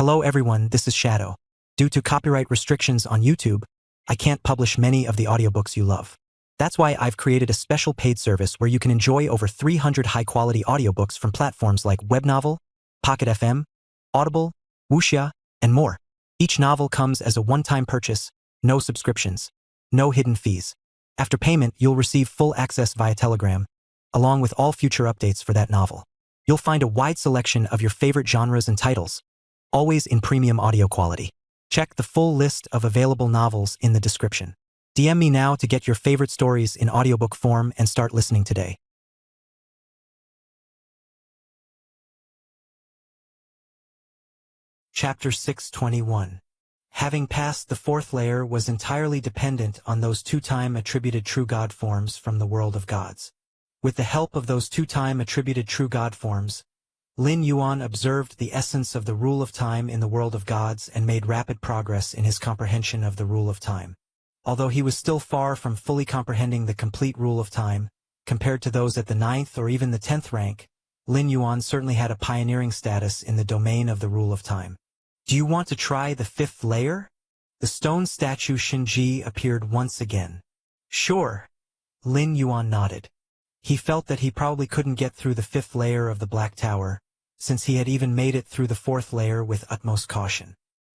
Hello everyone, this is Shadow. Due to copyright restrictions on YouTube, I can't publish many of the audiobooks you love. That's why I've created a special paid service where you can enjoy over 300 high-quality audiobooks from platforms like Webnovel, Pocket FM, Audible, Wuxia, and more. Each novel comes as a one-time purchase, no subscriptions, no hidden fees. After payment, you'll receive full access via Telegram, along with all future updates for that novel. You'll find a wide selection of your favorite genres and titles, always in premium audio quality. Check the full list of available novels in the description. DM me now to get your favorite stories in audiobook form and start listening today. Chapter 621. Having passed the fourth layer was entirely dependent on those two-time attributed true God forms from the world of gods. With the help of those two-time attributed true God forms, Lin Yuan observed the essence of the rule of time in the world of gods and made rapid progress in his comprehension of the rule of time. Although he was still far from fully comprehending the complete rule of time, compared to those at the 9th or even the 10th rank, Lin Yuan certainly had a pioneering status in the domain of the rule of time. Do you want to try the 5th layer? The stone statue Shinji appeared once again. Sure. Lin Yuan nodded. He felt that he probably couldn't get through the 5th layer of the Black Tower, since he had even made it through the 4th layer with utmost caution.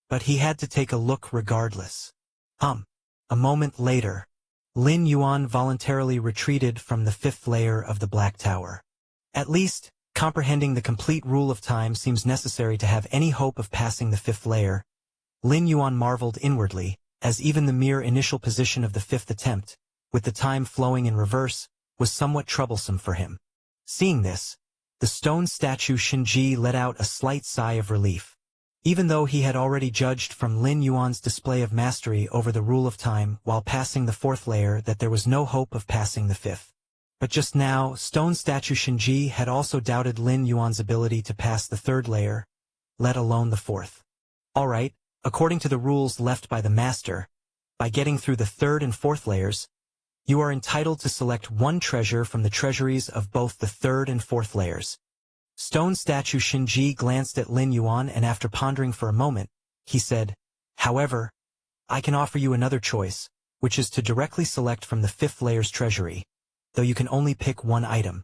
But he had to take a look regardless. A moment later, Lin Yuan voluntarily retreated from the 5th layer of the Black Tower. At least, comprehending the complete rule of time seems necessary to have any hope of passing the 5th layer. Lin Yuan marveled inwardly, as even the mere initial position of the 5th attempt, with the time flowing in reverse, was somewhat troublesome for him. Seeing this, the stone statue Shinji let out a slight sigh of relief. Even though he had already judged from Lin Yuan's display of mastery over the rule of time while passing the 4th layer that there was no hope of passing the 5th. But just now, stone statue Shinji had also doubted Lin Yuan's ability to pass the 3rd layer, let alone the 4th. Alright, according to the rules left by the master, by getting through the 3rd and 4th layers, you are entitled to select one treasure from the treasuries of both the 3rd and 4th layers. Stone statue Shinji glanced at Lin Yuan and after pondering for a moment, he said, "However, I can offer you another choice, which is to directly select from the 5th layer's treasury, though you can only pick one item.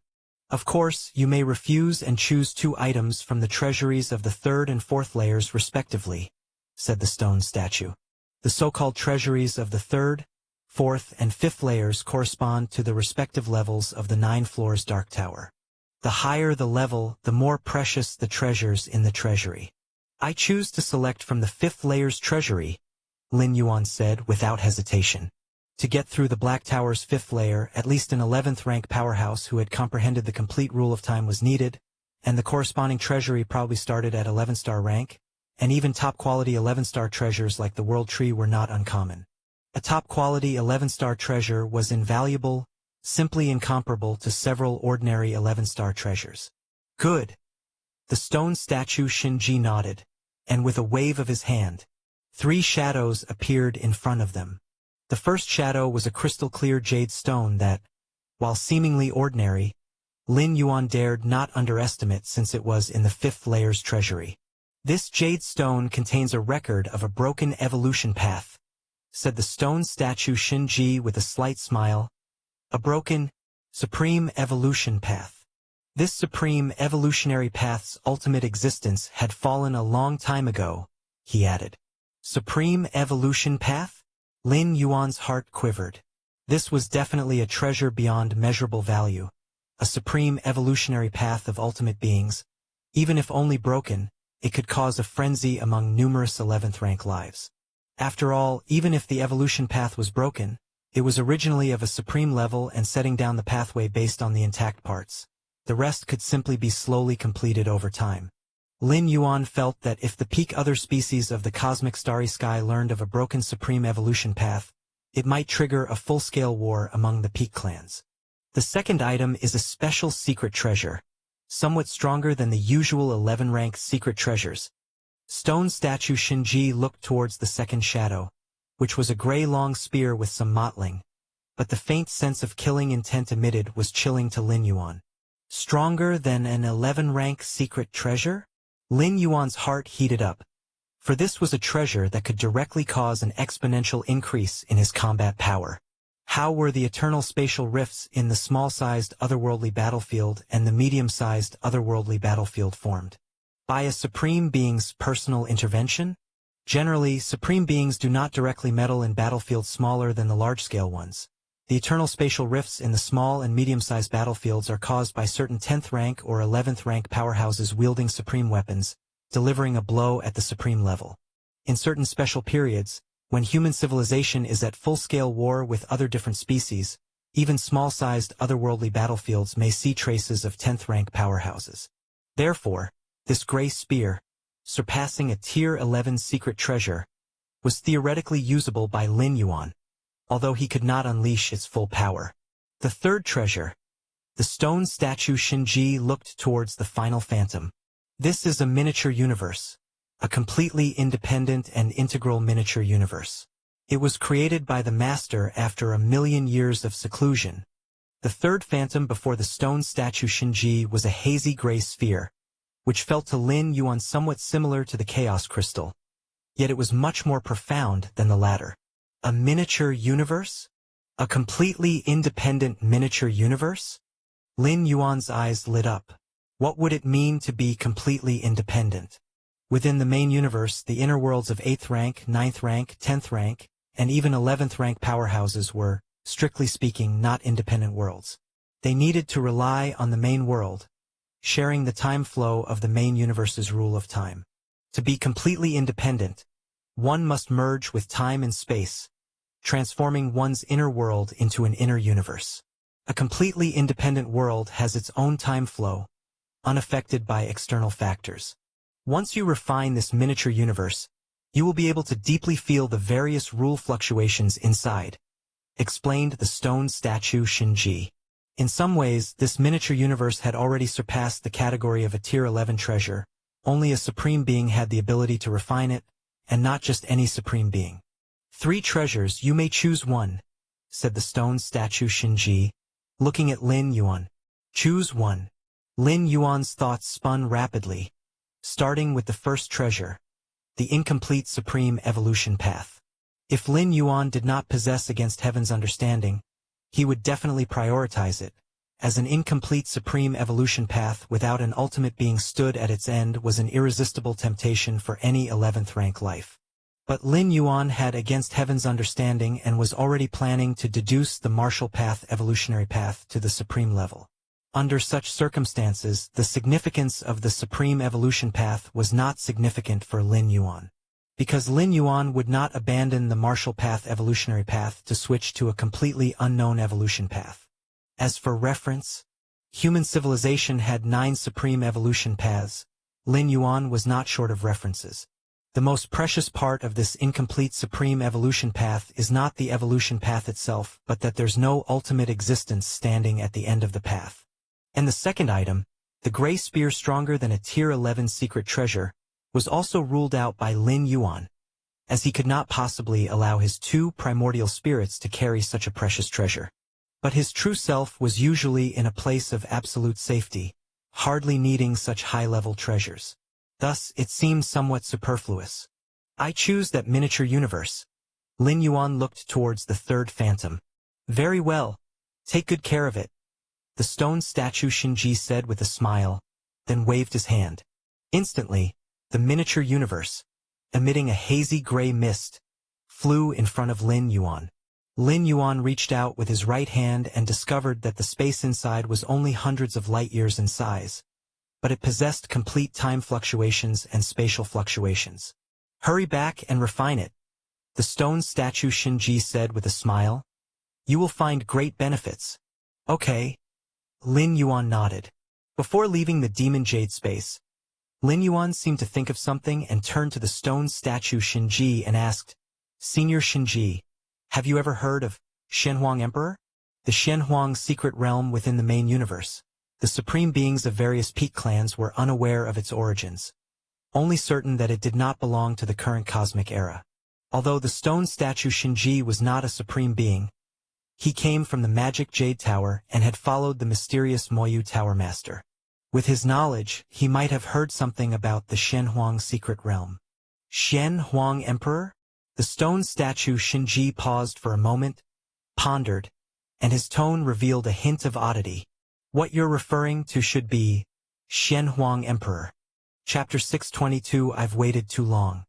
Of course, you may refuse and choose 2 items from the treasuries of the 3rd and 4th layers respectively," said the stone statue. The so-called treasuries of the 3rd, 4th, and 5th layers correspond to the respective levels of the 9 floors Dark Tower. The higher the level, the more precious the treasures in the treasury. "I choose to select from the 5th layer's treasury," Lin Yuan said without hesitation. To get through the Black Tower's 5th layer, at least an 11th rank powerhouse who had comprehended the complete rule of time was needed, and the corresponding treasury probably started at 11-star rank, and even top-quality 11-star treasures like the World Tree were not uncommon. A top-quality 11-star treasure was invaluable, simply incomparable to several ordinary 11-star treasures. Good. The stone statue Shinji nodded, and with a wave of his hand, 3 shadows appeared in front of them. The first shadow was a crystal-clear jade stone that, while seemingly ordinary, Lin Yuan dared not underestimate since it was in the 5th layer's treasury. "This jade stone contains a record of a broken evolution path," said the stone statue Shinji with a slight smile. "A broken, supreme evolution path. This supreme evolutionary path's ultimate existence had fallen a long time ago," he added. "Supreme evolution path?" Lin Yuan's heart quivered. This was definitely a treasure beyond measurable value, a supreme evolutionary path of ultimate beings. Even if only broken, it could cause a frenzy among numerous 11th rank lives. After all, even if the evolution path was broken, it was originally of a supreme level and setting down the pathway based on the intact parts. The rest could simply be slowly completed over time. Lin Yuan felt that if the peak other species of the cosmic starry sky learned of a broken supreme evolution path, it might trigger a full-scale war among the peak clans. The second item is a special secret treasure, somewhat stronger than the usual 11-rank secret treasures. Stone statue Shinji looked towards the second shadow, which was a gray long spear with some mottling, but the faint sense of killing intent emitted was chilling to Lin Yuan. Stronger than an 11-rank secret treasure? Lin Yuan's heart heated up, for this was a treasure that could directly cause an exponential increase in his combat power. How were the eternal spatial rifts in the small-sized otherworldly battlefield and the medium-sized otherworldly battlefield formed? By a supreme being's personal intervention? Generally, supreme beings do not directly meddle in battlefields smaller than the large-scale ones. The eternal spatial rifts in the small and medium-sized battlefields are caused by certain 10th rank or 11th rank powerhouses wielding supreme weapons, delivering a blow at the supreme level. In certain special periods, when human civilization is at full-scale war with other different species, even small-sized otherworldly battlefields may see traces of 10th rank powerhouses. Therefore, this gray spear, surpassing a Tier 11 secret treasure, was theoretically usable by Lin Yuan, although he could not unleash its full power. The third treasure, the stone statue Shinji, looked towards the final phantom. This is a miniature universe, a completely independent and integral miniature universe. It was created by the Master after 1,000,000 years of seclusion. The third phantom before the stone statue Shinji was a hazy gray sphere, which felt to Lin Yuan somewhat similar to the Chaos Crystal, yet it was much more profound than the latter. A miniature universe? A completely independent miniature universe? Lin Yuan's eyes lit up. What would it mean to be completely independent? Within the main universe, the inner worlds of 8th rank, 9th rank, 10th rank, and even 11th rank powerhouses were, strictly speaking, not independent worlds. They needed to rely on the main world, sharing the time flow of the main universe's rule of time. To be completely independent, one must merge with time and space, transforming one's inner world into an inner universe. A completely independent world has its own time flow, unaffected by external factors. Once you refine this miniature universe, you will be able to deeply feel the various rule fluctuations inside, explained the stone statue Shinji. In some ways, this miniature universe had already surpassed the category of a Tier 11 treasure. Only a supreme being had the ability to refine it, and not just any supreme being. 3 treasures, you may choose one, said the stone statue Shinji, looking at Lin Yuan. Choose one. Lin Yuan's thoughts spun rapidly, starting with the first treasure, the incomplete supreme evolution path. If Lin Yuan did not possess against heaven's understanding, he would definitely prioritize it, as an incomplete supreme evolution path without an ultimate being stood at its end was an irresistible temptation for any 11th rank life. But Lin Yuan had against heaven's understanding and was already planning to deduce the martial path evolutionary path to the supreme level. Under such circumstances, the significance of the supreme evolution path was not significant for Lin Yuan, because Lin Yuan would not abandon the martial path evolutionary path to switch to a completely unknown evolution path. As for reference, human civilization had 9 supreme evolution paths. Lin Yuan was not short of references. The most precious part of this incomplete supreme evolution path is not the evolution path itself, but that there's no ultimate existence standing at the end of the path. And the second item, the gray spear stronger than a Tier 11 secret treasure, was also ruled out by Lin Yuan, as he could not possibly allow his 2 primordial spirits to carry such a precious treasure. But his true self was usually in a place of absolute safety, hardly needing such high-level treasures. Thus, it seemed somewhat superfluous. I choose that miniature universe. Lin Yuan looked towards the third phantom. Very well. Take good care of it, the stone statue Shinji said with a smile, then waved his hand. Instantly, the miniature universe, emitting a hazy gray mist, flew in front of Lin Yuan. Lin Yuan reached out with his right hand and discovered that the space inside was only hundreds of light years in size, but it possessed complete time fluctuations and spatial fluctuations. Hurry back and refine it, the stone statue Shinji said with a smile. You will find great benefits. Okay. Lin Yuan nodded. Before leaving the demon jade space, Lin Yuan seemed to think of something and turned to the stone statue Shinji and asked, Senior Shinji, have you ever heard of Shenhuang Emperor? The Shenhuang secret realm within the main universe. The supreme beings of various peak clans were unaware of its origins, only certain that it did not belong to the current cosmic era. Although the stone statue Shinji was not a supreme being, he came from the magic Jade Tower and had followed the mysterious Moyu Tower Master. With his knowledge, he might have heard something about the Shenhuang secret realm. Xian Huang Emperor? The stone statue Shinji paused for a moment, pondered, and his tone revealed a hint of oddity. What you're referring to should be Xian Huang Emperor. Chapter 622. I've waited too long.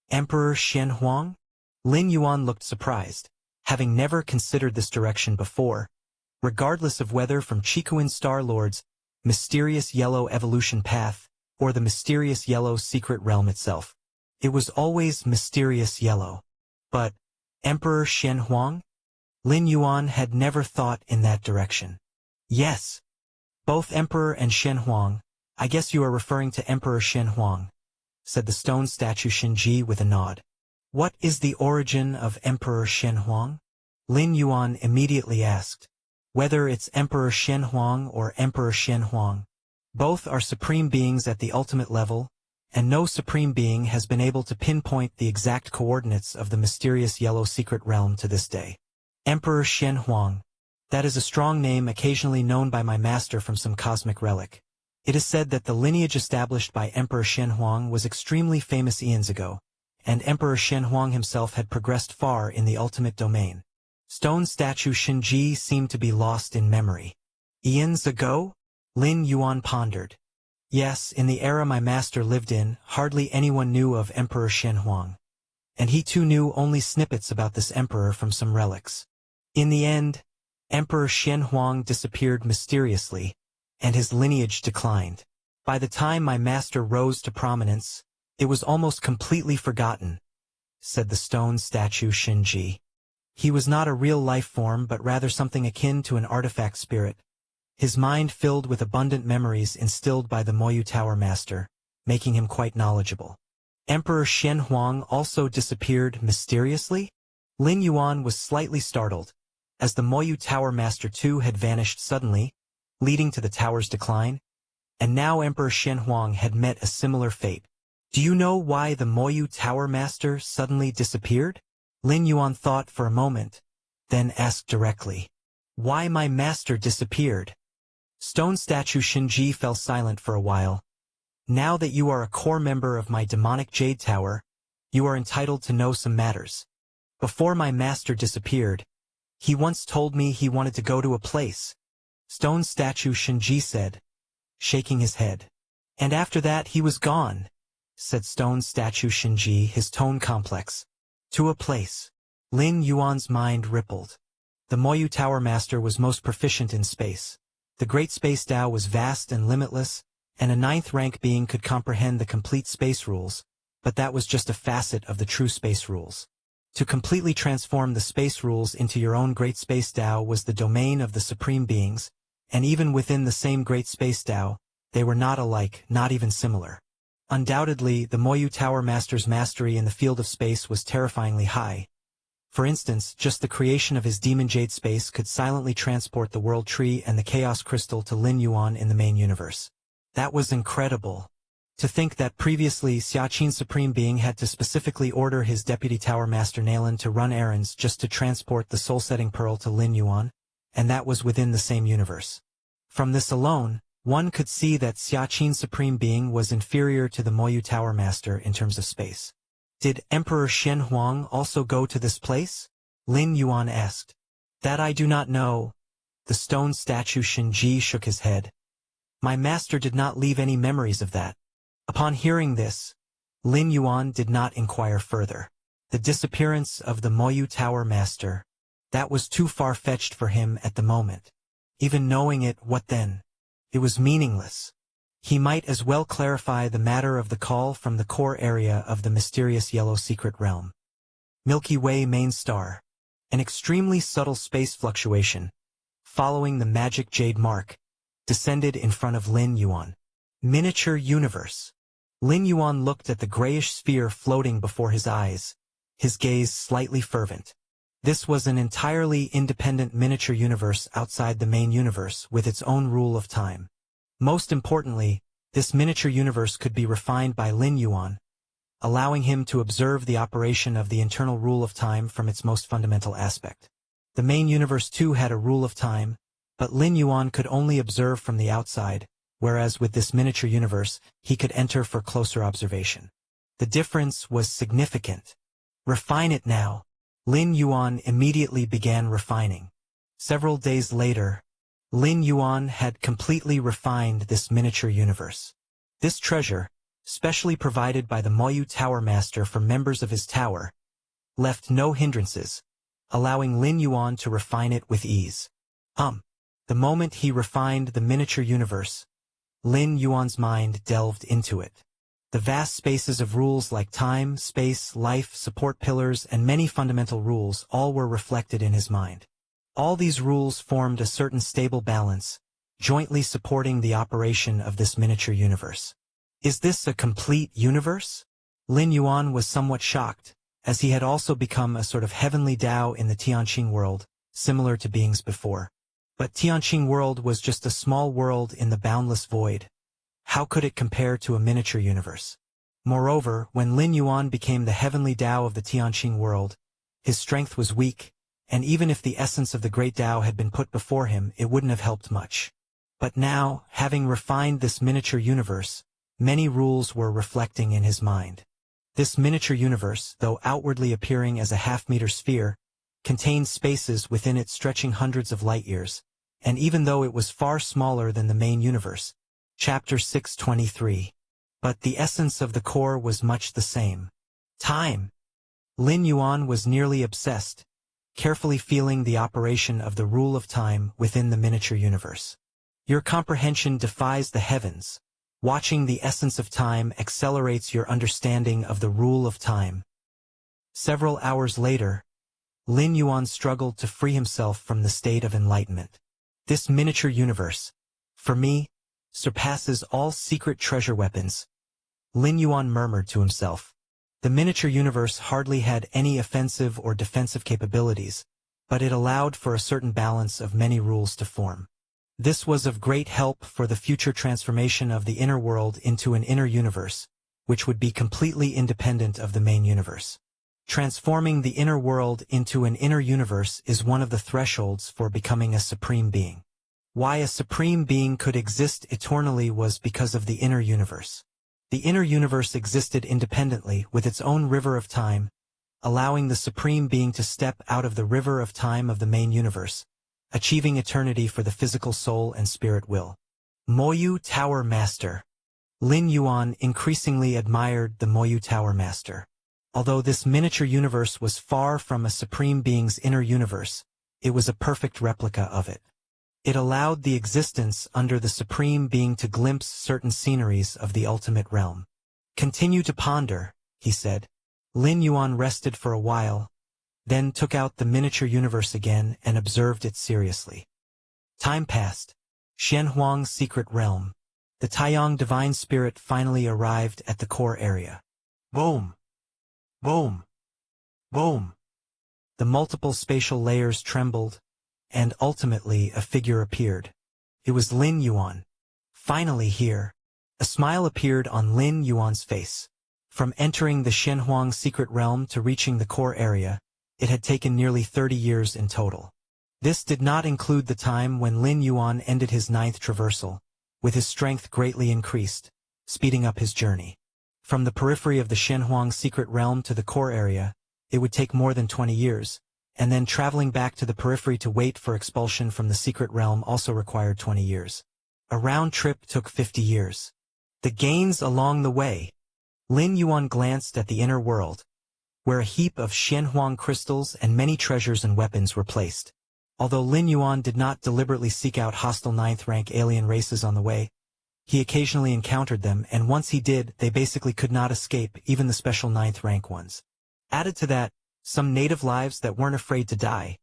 Emperor Xian Huang? Lin Yuan looked surprised, having never considered this direction before, regardless of whether from Chikuin Star Lord's mysterious yellow evolution path or the mysterious yellow secret realm itself. It was always mysterious yellow. But Emperor Xian Huang? Lin Yuan had never thought in that direction. Yes. Both Emperor and Xian Huang. I guess you are referring to Emperor Xian Huang, said the stone statue Shinji with a nod. What is the origin of Emperor Xian Huang? Lin Yuan immediately asked. Whether it's Emperor Xian Huang or Emperor Xian Huang, both are supreme beings at the ultimate level, and no supreme being has been able to pinpoint the exact coordinates of the mysterious yellow secret realm to this day. Emperor Xian Huang. That is a strong name occasionally known by my master from some cosmic relic. It is said that the lineage established by Emperor Xian Huang was extremely famous eons ago, and Emperor Xian Huang himself had progressed far in the ultimate domain. Stone statue Shinji seemed to be lost in memory. Eons ago? Lin Yuan pondered. Yes, in the era my master lived in, hardly anyone knew of Emperor Xian Huang. And he too knew only snippets about this emperor from some relics. In the end, Emperor Xian Huang disappeared mysteriously, and his lineage declined. By the time my master rose to prominence, it was almost completely forgotten, said the stone statue Shinji. He was not a real life form but rather something akin to an artifact spirit, his mind filled with abundant memories instilled by the Moyu Tower Master, making him quite knowledgeable. Emperor Xian Huang also disappeared mysteriously? Lin Yuan was slightly startled, as the Moyu Tower Master too had vanished suddenly, leading to the tower's decline, and now Emperor Xian Huang had met a similar fate. Do you know why the Moyu Tower Master suddenly disappeared? Lin Yuan thought for a moment, then asked directly. Why my master disappeared? Stone statue Shinji fell silent for a while. Now that you are a core member of my demonic Jade Tower, you are entitled to know some matters. Before my master disappeared, he once told me he wanted to go to a place. Stone statue Shinji said, shaking his head. And after that he was gone, said stone statue Shinji, his tone complex. To a place. Lin Yuan's mind rippled. The Moyu Tower Master was most proficient in space. The Great Space Tao was vast and limitless, and a 9th rank being could comprehend the complete space rules, but that was just a facet of the true space rules. To completely transform the space rules into your own Great Space Tao was the domain of the supreme beings, and even within the same Great Space Tao, they were not alike, not even similar. Undoubtedly, the Moyu Tower Master's mastery in the field of space was terrifyingly high. For instance, just the creation of his Demon Jade Space could silently transport the World Tree and the Chaos Crystal to Lin Yuan in the main universe. That was incredible. To think that previously Xiaqin's Supreme Being had to specifically order his Deputy Tower Master Nalan to run errands just to transport the Soul-Setting Pearl to Lin Yuan, and that was within the same universe. From this alone, one could see that Xiaqin's Supreme Being was inferior to the Moyu Tower Master in terms of space. Did Emperor Xian Huang also go to this place? Lin Yuan asked. That I do not know. The stone statue Shinji shook his head. My master did not leave any memories of that. Upon hearing this, Lin Yuan did not inquire further. The disappearance of the Moyu Tower Master, that was too far-fetched for him at the moment. Even knowing it, what then? It was meaningless. He might as well clarify the matter of the call from the core area of the mysterious yellow secret realm. Milky Way main star. An extremely subtle space fluctuation, following the magic jade mark, descended in front of Lin Yuan. Miniature universe. Lin Yuan looked at the grayish sphere floating before his eyes, his gaze slightly fervent. This was an entirely independent miniature universe outside the main universe with its own rule of time. Most importantly, this miniature universe could be refined by Lin Yuan, allowing him to observe the operation of the internal rule of time from its most fundamental aspect. The main universe too had a rule of time, but Lin Yuan could only observe from the outside, whereas with this miniature universe, he could enter for closer observation. The difference was significant. Refine it now. Lin Yuan immediately began refining. Several days later, Lin Yuan had completely refined this miniature universe. This treasure, specially provided by the Moyu Tower Master for members of his tower, left no hindrances, allowing Lin Yuan to refine it with ease. The moment he refined the miniature universe, Lin Yuan's mind delved into it. The vast spaces of rules like time, space, life, support pillars, and many fundamental rules all were reflected in his mind. All these rules formed a certain stable balance, jointly supporting the operation of this miniature universe. Is this a complete universe? Lin Yuan was somewhat shocked, as he had also become a sort of heavenly Tao in the Tianqing world, similar to beings before. But Tianqing world was just a small world in the boundless void. How could it compare to a miniature universe? Moreover, when Lin Yuan became the heavenly Tao of the Tianqing world, his strength was weak, and even if the essence of the great Tao had been put before him, it wouldn't have helped much. But now, having refined this miniature universe, many rules were reflecting in his mind. This miniature universe, though outwardly appearing as a half-meter sphere, contained spaces within it stretching hundreds of light-years, and even though it was far smaller than the main universe, Chapter 623. But the essence of the core was much the same. Time. Lin Yuan was nearly obsessed, carefully feeling the operation of the rule of time within the miniature universe. Your comprehension defies the heavens. Watching the essence of time accelerates your understanding of the rule of time. Several hours later, Lin Yuan struggled to free himself from the state of enlightenment. This miniature universe, for me, surpasses all secret treasure weapons. Lin Yuan murmured to himself. The miniature universe hardly had any offensive or defensive capabilities, but it allowed for a certain balance of many rules to form. This was of great help for the future transformation of the inner world into an inner universe, which would be completely independent of the main universe. Transforming the inner world into an inner universe is one of the thresholds for becoming a supreme being. Why a supreme being could exist eternally was because of the inner universe. The inner universe existed independently with its own river of time, allowing the supreme being to step out of the river of time of the main universe, achieving eternity for the physical soul and spirit will. Moyu Tower Master. Lin Yuan increasingly admired the Moyu Tower Master. Although this miniature universe was far from a supreme being's inner universe, it was a perfect replica of it. It allowed the existence under the supreme being to glimpse certain sceneries of the ultimate realm. Continue to ponder, he said. Lin Yuan rested for a while, then took out the miniature universe again and observed it seriously. Time passed. Shenhuang's secret realm. The Taiyang divine spirit finally arrived at the core area. Boom! Boom! Boom! The multiple spatial layers trembled, and ultimately a figure appeared. It was Lin Yuan. Finally here. A smile appeared on Lin Yuan's face. From entering the Shenhuang secret realm to reaching the core area, it had taken nearly 30 years in total. This did not include the time when Lin Yuan ended his 9th traversal, with his strength greatly increased, speeding up his journey. From the periphery of the Shenhuang secret realm to the core area, it would take more than 20 years, and then traveling back to the periphery to wait for expulsion from the secret realm also required 20 years. A round trip took 50 years. The gains along the way. Lin Yuan glanced at the inner world, where a heap of Shenhuang crystals and many treasures and weapons were placed. Although Lin Yuan did not deliberately seek out hostile 9th-rank alien races on the way, he occasionally encountered them, and once he did, they basically could not escape, even the special 9th-rank ones. Added to that, some native lives that weren't afraid to die,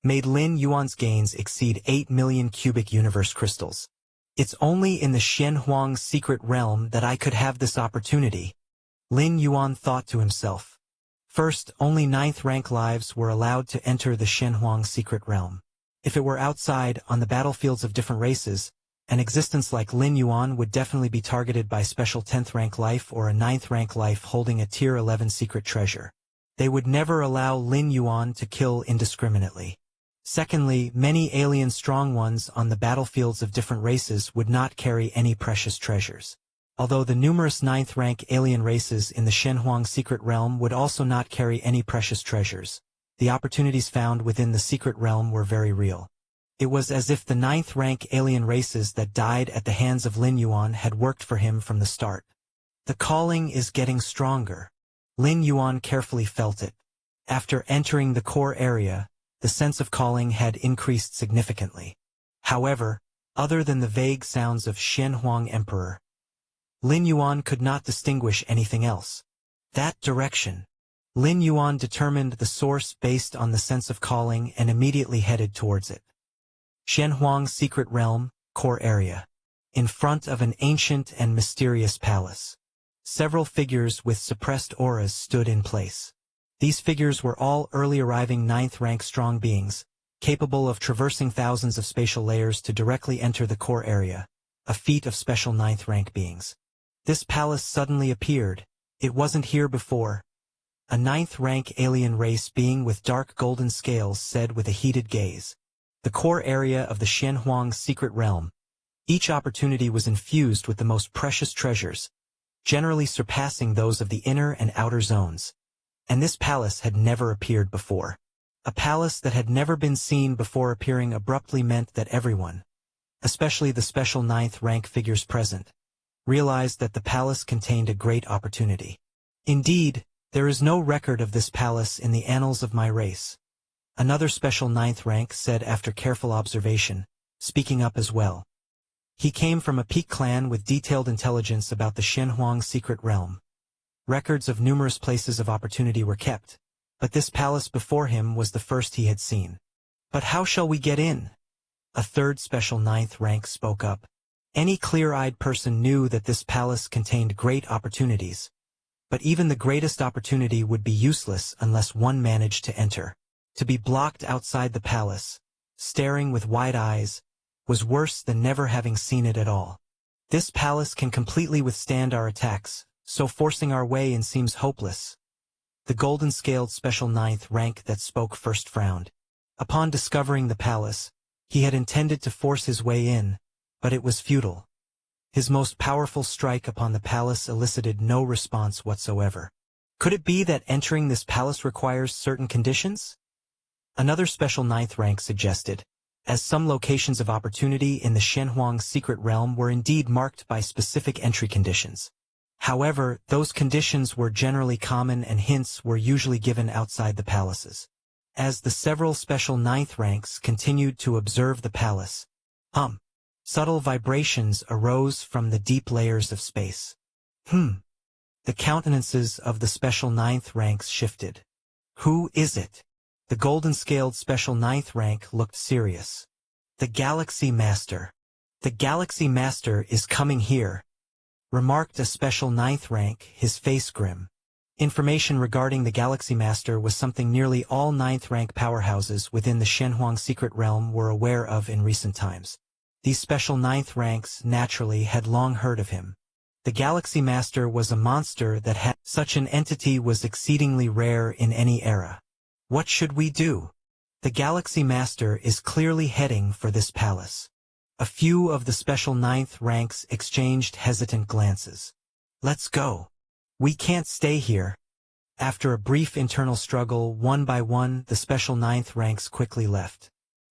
made Lin Yuan's gains exceed 8 million cubic universe crystals. It's only in the Shenhuang secret realm that I could have this opportunity, Lin Yuan thought to himself. First, only 9th-rank lives were allowed to enter the Shenhuang secret realm. If it were outside, on the battlefields of different races, an existence like Lin Yuan would definitely be targeted by special 10th-rank life or a 9th-rank life holding a Tier 11 secret treasure. They would never allow Lin Yuan to kill indiscriminately. Secondly, many alien strong ones on the battlefields of different races would not carry any precious treasures. Although the numerous ninth-rank alien races in the Shenhuang secret realm would also not carry any precious treasures, the opportunities found within the secret realm were very real. It was as if the ninth-rank alien races that died at the hands of Lin Yuan had worked for him from the start. The calling is getting stronger. Lin Yuan carefully felt it. After entering the core area, the sense of calling had increased significantly. However, other than the vague sounds of Shenhuang Emperor, Lin Yuan could not distinguish anything else. That direction. Lin Yuan determined the source based on the sense of calling and immediately headed towards it. Shenhuang Secret Realm, Core Area. In front of an ancient and mysterious palace. Several figures with suppressed auras stood in place. These figures were all early arriving ninth-rank strong beings, capable of traversing thousands of spatial layers to directly enter the core area, a feat of special ninth-rank beings. This palace suddenly appeared. It wasn't here before. A ninth-rank alien race being with dark golden scales said with a heated gaze. The core area of the Shenhuang secret realm. Each opportunity was infused with the most precious treasures, generally surpassing those of the inner and outer zones. And this palace had never appeared before. A palace that had never been seen before appearing abruptly meant that everyone, especially the special ninth-rank figures present, realized that the palace contained a great opportunity. Indeed, there is no record of this palace in the annals of my race. Another special ninth rank said after careful observation, speaking up as well. He came from a peak clan with detailed intelligence about the Shenhuang secret realm. Records of numerous places of opportunity were kept, but this palace before him was the first he had seen. But how shall we get in? A third special ninth rank spoke up. Any clear-eyed person knew that this palace contained great opportunities. But even the greatest opportunity would be useless unless one managed to enter. To be blocked outside the palace, staring with wide eyes, was worse than never having seen it at all. This palace can completely withstand our attacks, so forcing our way in seems hopeless. The golden-scaled special ninth rank that spoke first frowned. Upon discovering the palace, he had intended to force his way in, but it was futile. His most powerful strike upon the palace elicited no response whatsoever. Could it be that entering this palace requires certain conditions? Another special ninth rank suggested, as some locations of opportunity in the Shenhuang secret realm were indeed marked by specific entry conditions. However, those conditions were generally common and hints were usually given outside the palaces. As the several special ninth ranks continued to observe the palace, subtle vibrations arose from the deep layers of space. The countenances of the special ninth ranks shifted. Who is it? The golden-scaled special ninth rank looked serious. The Galaxy Master. The Galaxy Master is coming here, remarked a special ninth rank, his face grim. Information regarding the Galaxy Master was something nearly all ninth-rank powerhouses within the Shenhuang secret realm were aware of in recent times. These special ninth ranks naturally had long heard of him. The Galaxy Master was a monster that had such an entity was exceedingly rare in any era. What should we do? The Galaxy Master is clearly heading for this palace. A few of the special ninth ranks exchanged hesitant glances. Let's go. We can't stay here. After a brief internal struggle, one by one, the special ninth ranks quickly left.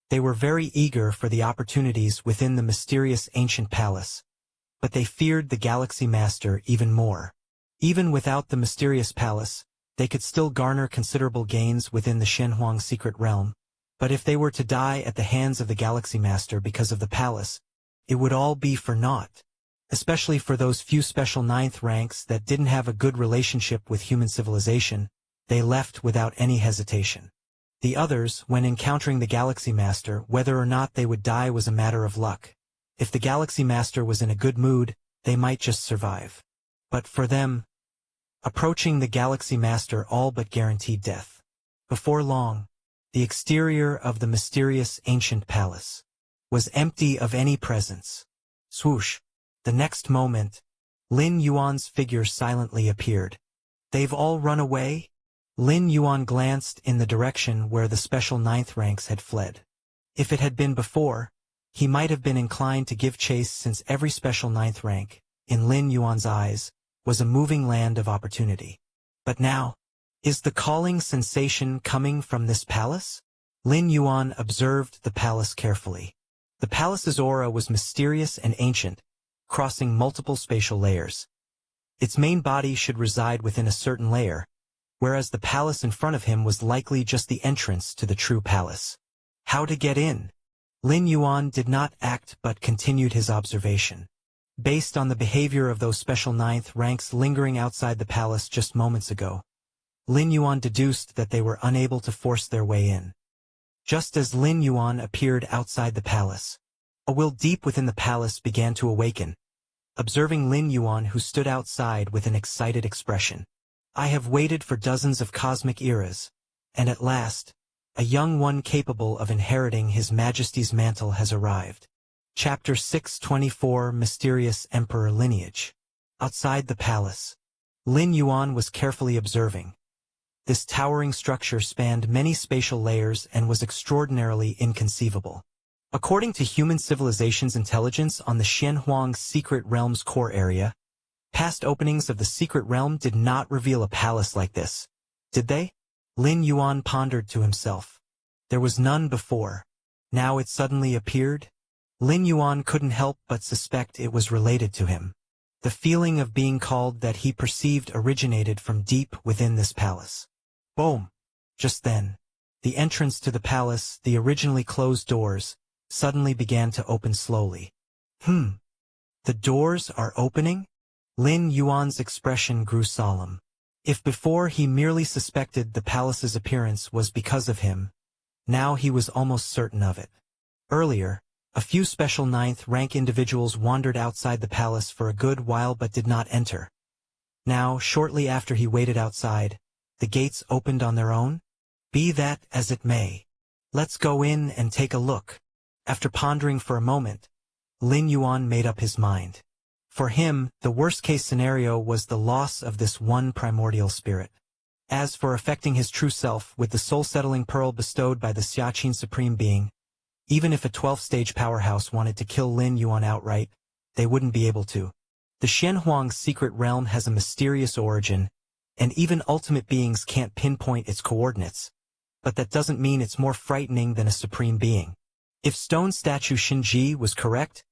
They were very eager for the opportunities within the mysterious ancient palace, but they feared the Galaxy Master even more. Even without the mysterious palace, they could still garner considerable gains within the Shenhuang secret realm, but if they were to die at the hands of the Galaxy Master because of the palace, it would all be for naught. Especially for those few special ninth ranks that didn't have a good relationship with human civilization, they left without any hesitation. The others, when encountering the Galaxy Master, whether or not they would die was a matter of luck. If the Galaxy Master was in a good mood, they might just survive. But for them, approaching the Galaxy Master all but guaranteed death. Before long, the exterior of the mysterious ancient palace was empty of any presence. Swoosh! The next moment, Lin Yuan's figure silently appeared. They've all run away? Lin Yuan glanced in the direction where the special ninth ranks had fled. If it had been before, he might have been inclined to give chase since every special ninth rank, in Lin Yuan's eyes, was a moving land of opportunity. But now, is the calling sensation coming from this palace? Lin Yuan observed the palace carefully. The palace's aura was mysterious and ancient, crossing multiple spatial layers. Its main body should reside within a certain layer, whereas the palace in front of him was likely just the entrance to the true palace. How to get in? Lin Yuan did not act but continued his observation. Based on the behavior of those special ninth ranks lingering outside the palace just moments ago, Lin Yuan deduced that they were unable to force their way in. Just as Lin Yuan appeared outside the palace, a will deep within the palace began to awaken, observing Lin Yuan, who stood outside with an excited expression. I have waited for dozens of cosmic eras, and at last, a young one capable of inheriting His Majesty's mantle has arrived. Chapter 624 Mysterious Emperor Lineage. Outside the palace, Lin Yuan was carefully observing. This towering structure spanned many spatial layers and was extraordinarily inconceivable. According to human civilization's intelligence on the Xianhuang Secret Realm's core area, past openings of the Secret Realm did not reveal a palace like this, did they? Lin Yuan pondered to himself. There was none before. Now it suddenly appeared? Lin Yuan couldn't help but suspect it was related to him. The feeling of being called that he perceived originated from deep within this palace. Boom! Just then, the entrance to the palace, the originally closed doors, suddenly began to open slowly. The doors are opening? Lin Yuan's expression grew solemn. If before he merely suspected the palace's appearance was because of him, now he was almost certain of it. Earlier, a few special ninth-rank individuals wandered outside the palace for a good while but did not enter. Now, shortly after he waited outside, the gates opened on their own? Be that as it may. Let's go in and take a look. After pondering for a moment, Lin Yuan made up his mind. For him, the worst-case scenario was the loss of this one primordial spirit. As for affecting his true self with the soul-settling pearl bestowed by the Xiaqin Supreme Being, even if a 12th-stage powerhouse wanted to kill Lin Yuan outright, they wouldn't be able to. The Xianhuang Secret Realm has a mysterious origin, and even ultimate beings can't pinpoint its coordinates. But that doesn't mean it's more frightening than a supreme being. If stone statue Shinji was correct,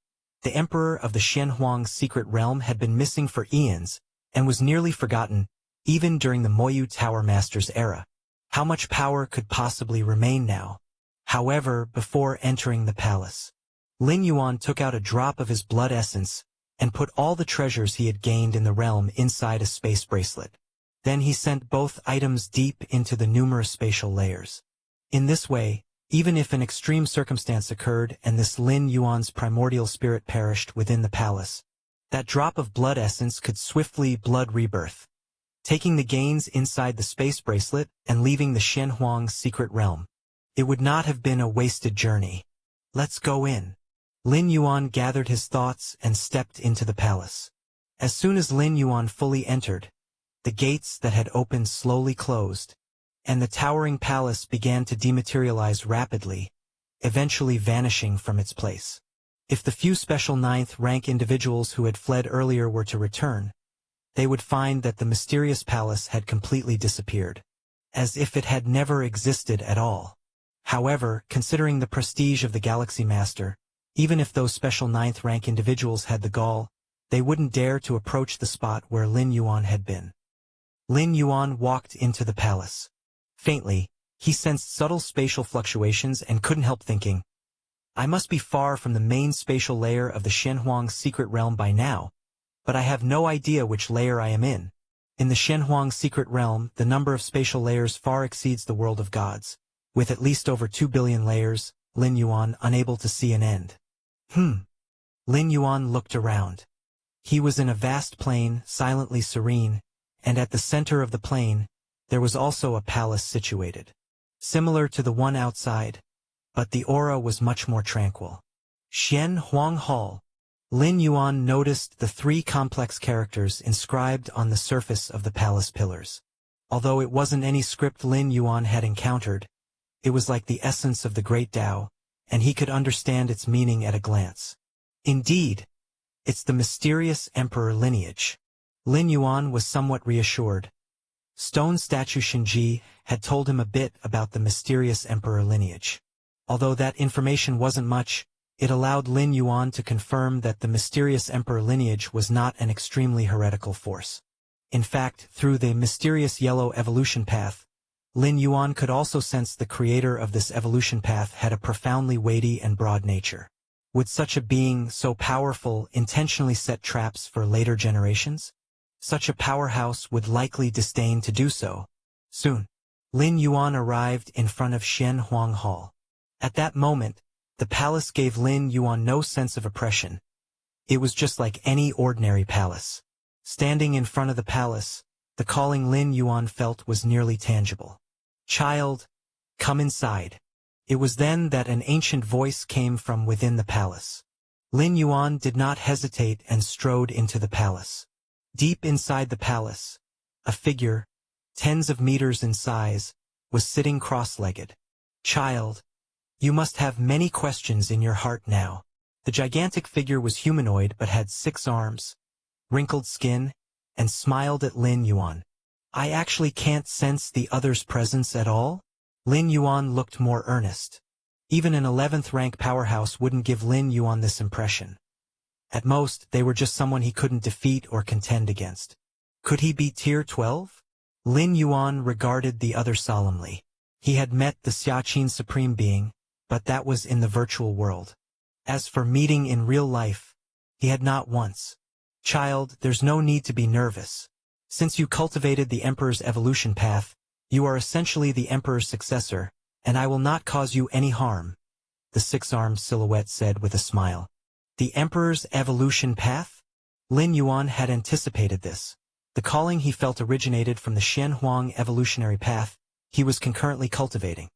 the emperor of the Xianhuang Secret Realm had been missing for eons, and was nearly forgotten, even during the Moyu Tower Master's era. How much power could possibly remain now? However, before entering the palace, Lin Yuan took out a drop of his blood essence and put all the treasures he had gained in the realm inside a space bracelet. Then he sent both items deep into the numerous spatial layers. In this way, even if an extreme circumstance occurred and this Lin Yuan's primordial spirit perished within the palace, that drop of blood essence could swiftly blood rebirth, taking the gains inside the space bracelet and leaving the Xianhuang Secret Realm. It would not have been a wasted journey. Let's go in. Lin Yuan gathered his thoughts and stepped into the palace. As soon as Lin Yuan fully entered, the gates that had opened slowly closed, and the towering palace began to dematerialize rapidly, eventually vanishing from its place. If the few special ninth-rank individuals who had fled earlier were to return, they would find that the mysterious palace had completely disappeared, as if it had never existed at all. However, considering the prestige of the Galaxy Master, even if those special ninth-rank individuals had the gall, they wouldn't dare to approach the spot where Lin Yuan had been. Lin Yuan walked into the palace. Faintly, he sensed subtle spatial fluctuations and couldn't help thinking, I must be far from the main spatial layer of the Xianhuang Secret Realm by now, but I have no idea which layer I am in. In the Xianhuang Secret Realm, the number of spatial layers far exceeds the world of gods. With at least over 2 billion layers, Lin Yuan unable to see an end. Lin Yuan looked around. He was in a vast plain, silently serene, and at the center of the plain, there was also a palace situated. Similar to the one outside, but the aura was much more tranquil. Xianhuang Hall. Lin Yuan noticed the 3 complex characters inscribed on the surface of the palace pillars. Although it wasn't any script Lin Yuan had encountered, it was like the essence of the great Tao, and he could understand its meaning at a glance. Indeed, It's the mysterious emperor lineage. Lin Yuan was somewhat reassured. Stone statue Shinji had told him a bit about the mysterious emperor lineage. Although that information wasn't much, it allowed Lin Yuan to confirm that the mysterious emperor lineage was not an extremely heretical force. In fact, through the mysterious yellow evolution path, Lin Yuan could also sense the creator of this evolution path had a profoundly weighty and broad nature. Would such a being so powerful intentionally set traps for later generations? Such a powerhouse would likely disdain to do so. Soon, Lin Yuan arrived in front of Shen Huang Hall. At that moment, the palace gave Lin Yuan no sense of oppression. It was just like any ordinary palace. Standing in front of the palace, the calling Lin Yuan felt was nearly tangible. "Child, come inside." It was then that an ancient voice came from within the palace. Lin Yuan did not hesitate and strode into the palace. Deep inside the palace, a figure, tens of meters in size, was sitting cross-legged. "Child, you must have many questions in your heart now." The gigantic figure was humanoid but had 6 arms, wrinkled skin, and smiled at Lin Yuan. "I actually can't sense the other's presence at all?" Lin Yuan looked more earnest. Even an 11th rank powerhouse wouldn't give Lin Yuan this impression. At most, they were just someone he couldn't defeat or contend against. Could he be tier 12? Lin Yuan regarded the other solemnly. He had met the Xiaqin Supreme Being, but that was in the virtual world. As for meeting in real life, he had not once. "Child, there's no need to be nervous. Since you cultivated the Emperor's evolution path, you are essentially the Emperor's successor, and I will not cause you any harm," the 6-armed silhouette said with a smile. The Emperor's evolution path? Lin Yuan had anticipated this. The calling he felt originated from the Shenhuang evolutionary path he was concurrently cultivating,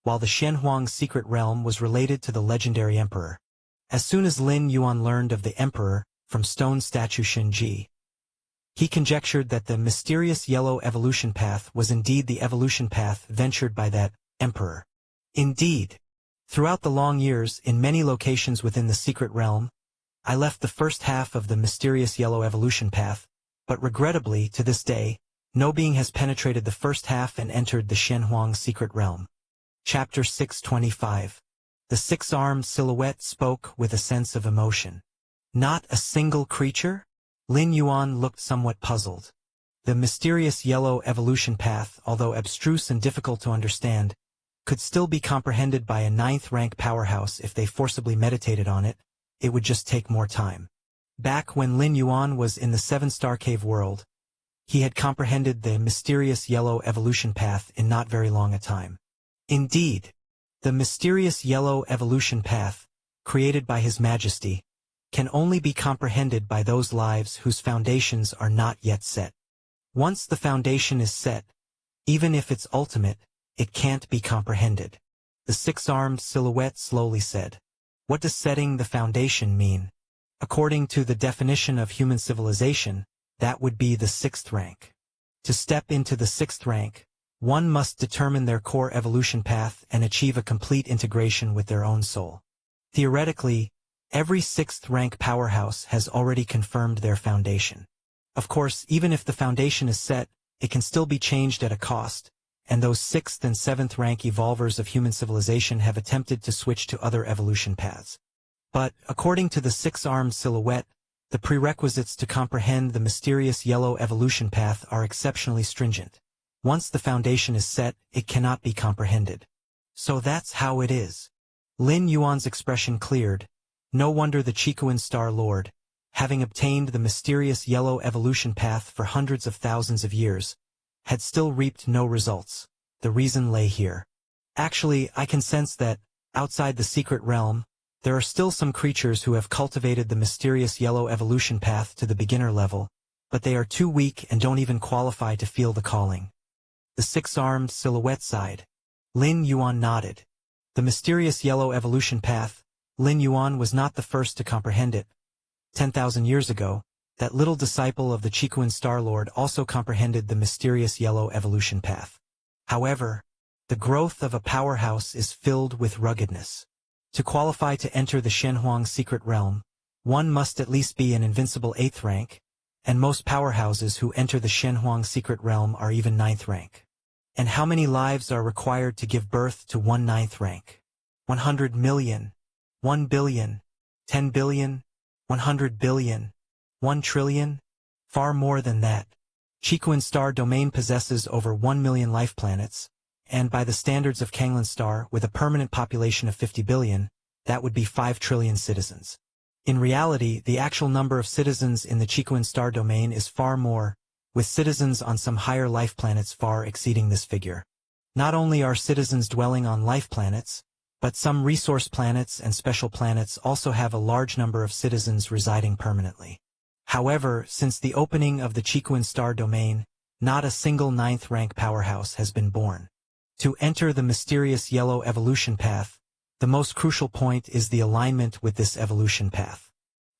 while the Shenhuang secret realm was related to the legendary Emperor. As soon as Lin Yuan learned of the Emperor from stone statue Shinji, he conjectured that the mysterious yellow evolution path was indeed the evolution path ventured by that Emperor. Indeed, throughout the long years in many locations within the secret realm, I left the first half of the mysterious yellow evolution path, but regrettably, to this day, no being has penetrated the first half and entered the Shenhuang secret realm. Chapter 625. The 6-armed silhouette spoke with a sense of emotion. Not a single creature? Lin Yuan looked somewhat puzzled. The mysterious yellow evolution path, although abstruse and difficult to understand, could still be comprehended by a 9th rank powerhouse if they forcibly meditated on it. It would just take more time. Back when Lin Yuan was in the 7-star cave world, he had comprehended the mysterious yellow evolution path in not very long a time. Indeed, the mysterious yellow evolution path, created by His Majesty, can only be comprehended by those lives whose foundations are not yet set. Once the foundation is set, even if it's ultimate, it can't be comprehended. The 6-armed silhouette slowly said. What does setting the foundation mean? According to the definition of human civilization, that would be the 6th rank. To step into the 6th rank, one must determine their core evolution path and achieve a complete integration with their own soul. Theoretically, every 6th rank powerhouse has already confirmed their foundation. Of course, even if the foundation is set, it can still be changed at a cost, and those 6th and 7th rank evolvers of human civilization have attempted to switch to other evolution paths. But, according to the 6-armed silhouette, the prerequisites to comprehend the mysterious yellow evolution path are exceptionally stringent. Once the foundation is set, it cannot be comprehended. So that's how it is. Lin Yuan's expression cleared. No wonder the Chikuan Star Lord, having obtained the mysterious yellow evolution path for hundreds of thousands of years, had still reaped no results. The reason lay here. Actually, I can sense that, outside the secret realm, there are still some creatures who have cultivated the mysterious yellow evolution path to the beginner level, but they are too weak and don't even qualify to feel the calling. The 6-armed silhouette sighed. Lin Yuan nodded. The mysterious yellow evolution path, Lin Yuan was not the first to comprehend it. 10,000 years ago, that little disciple of the Chikuan Star Lord also comprehended the mysterious yellow evolution path. However, the growth of a powerhouse is filled with ruggedness. To qualify to enter the Shenhuang secret realm, One must at least be an invincible 8th rank, and most powerhouses who enter the Shenhuang secret realm are even 9th rank. And how many lives are required to give birth to one 9th rank? 100 million, 1 billion, 10 billion, 100 billion, 1 trillion? Far more than that. Chiquin star domain possesses over 1 million life planets, and by the standards of Kanglan star, with a permanent population of 50 billion, that would be 5 trillion citizens. In reality, the actual number of citizens in the Chiquin star domain is far more, with citizens on some higher life planets far exceeding this figure. Not only are citizens dwelling on life planets, but some resource planets and special planets also have a large number of citizens residing permanently. However, since the opening of the Chiquin star domain, not a single 9th rank powerhouse has been born. To enter the mysterious yellow evolution path, the most crucial point is the alignment with this evolution path.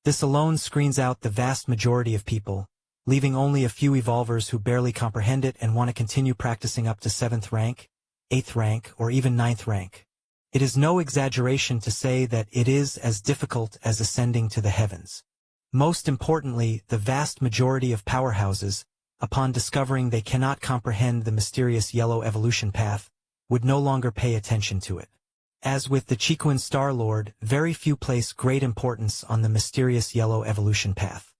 This alone screens out the vast majority of people, leaving only a few evolvers who barely comprehend it and want to continue practicing up to 7th rank, 8th rank, or even 9th rank. It is no exaggeration to say that it is as difficult as ascending to the heavens. Most importantly, the vast majority of powerhouses, upon discovering they cannot comprehend the mysterious yellow evolution path, would no longer pay attention to it. As with the Chiquin Star Lord, very few place great importance on the mysterious yellow evolution path.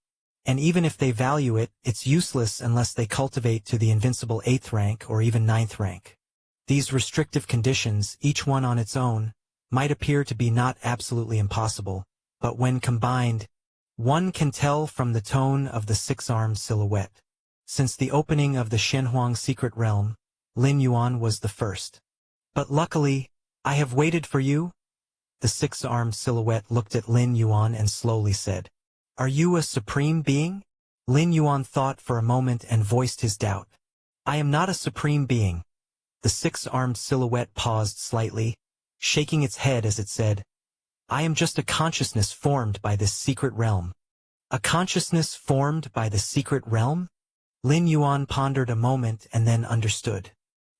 And even if they value it, it's useless unless they cultivate to the invincible 8th rank or even 9th rank. These restrictive conditions, each one on its own, might appear to be not absolutely impossible, but when combined, one can tell from the tone of the 6-armed silhouette. Since the opening of the Shenhuang secret realm, Lin Yuan was the first. But luckily, I have waited for you. The 6-armed silhouette looked at Lin Yuan and slowly said, "Are you a supreme being?" Lin Yuan thought for a moment and voiced his doubt. "I am not a supreme being." The 6-armed silhouette paused slightly, shaking its head as it said, "I am just a consciousness formed by this secret realm." A consciousness formed by the secret realm? Lin Yuan pondered a moment and then understood.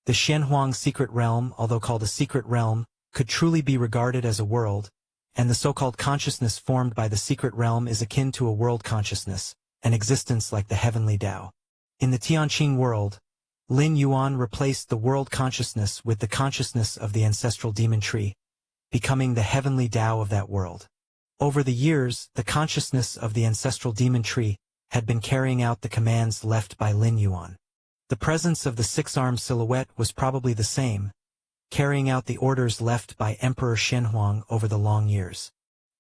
The Shenhuang secret realm, although called a secret realm, could truly be regarded as a world, and the so-called consciousness formed by the secret realm is akin to a world consciousness, an existence like the heavenly Tao. In the Tianqing world, Lin Yuan replaced the world consciousness with the consciousness of the ancestral demon tree, becoming the heavenly Tao of that world. Over the years, the consciousness of the ancestral demon tree had been carrying out the commands left by Lin Yuan. The presence of the 6-armed silhouette was probably the same, carrying out the orders left by Emperor Shenhuang over the long years.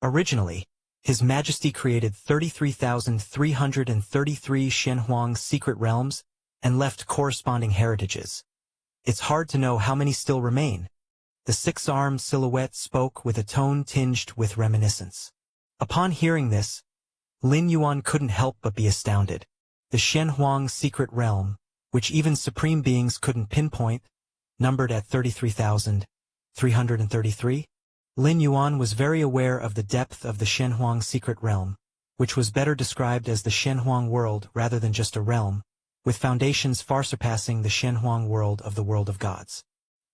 Originally, His Majesty created 33,333 Shenhuang secret realms and left corresponding heritages. It's hard to know how many still remain. The 6-armed silhouette spoke with a tone tinged with reminiscence. Upon hearing this, Lin Yuan couldn't help but be astounded. The Shenhuang secret realm, which even supreme beings couldn't pinpoint, numbered at 33,333. Lin Yuan was very aware of the depth of the Shenhuang secret realm, which was better described as the Shenhuang world rather than just a realm, with foundations far surpassing the Shenhuang world of the world of gods.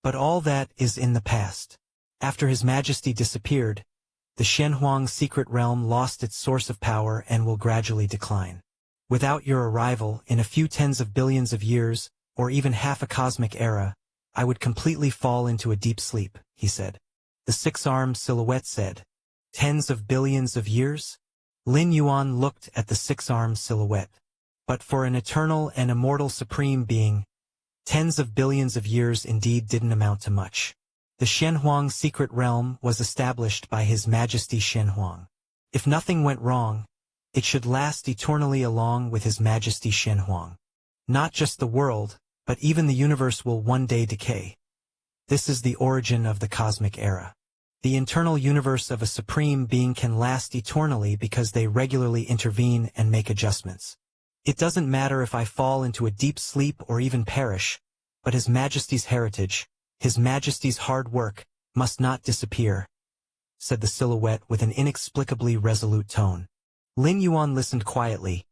But all that is in the past. After His Majesty disappeared, the Shenhuang secret realm lost its source of power and will gradually decline. Without your arrival, in a few tens of billions of years, or even half a cosmic era, I would completely fall into a deep sleep, he said. The 6-armed silhouette said, "Tens of billions of years?" Lin Yuan looked at the 6-armed silhouette. But for an eternal and immortal supreme being, tens of billions of years indeed didn't amount to much. The Shenhuang secret realm was established by His Majesty Shenhuang. If nothing went wrong, it should last eternally along with His Majesty Shenhuang. Not just the world, but even the universe will one day decay. This is the origin of the cosmic era. The internal universe of a supreme being can last eternally because they regularly intervene and make adjustments. It doesn't matter if I fall into a deep sleep or even perish, but His Majesty's heritage, His Majesty's hard work, must not disappear, said the silhouette with an inexplicably resolute tone. Lin Yuan listened quietly,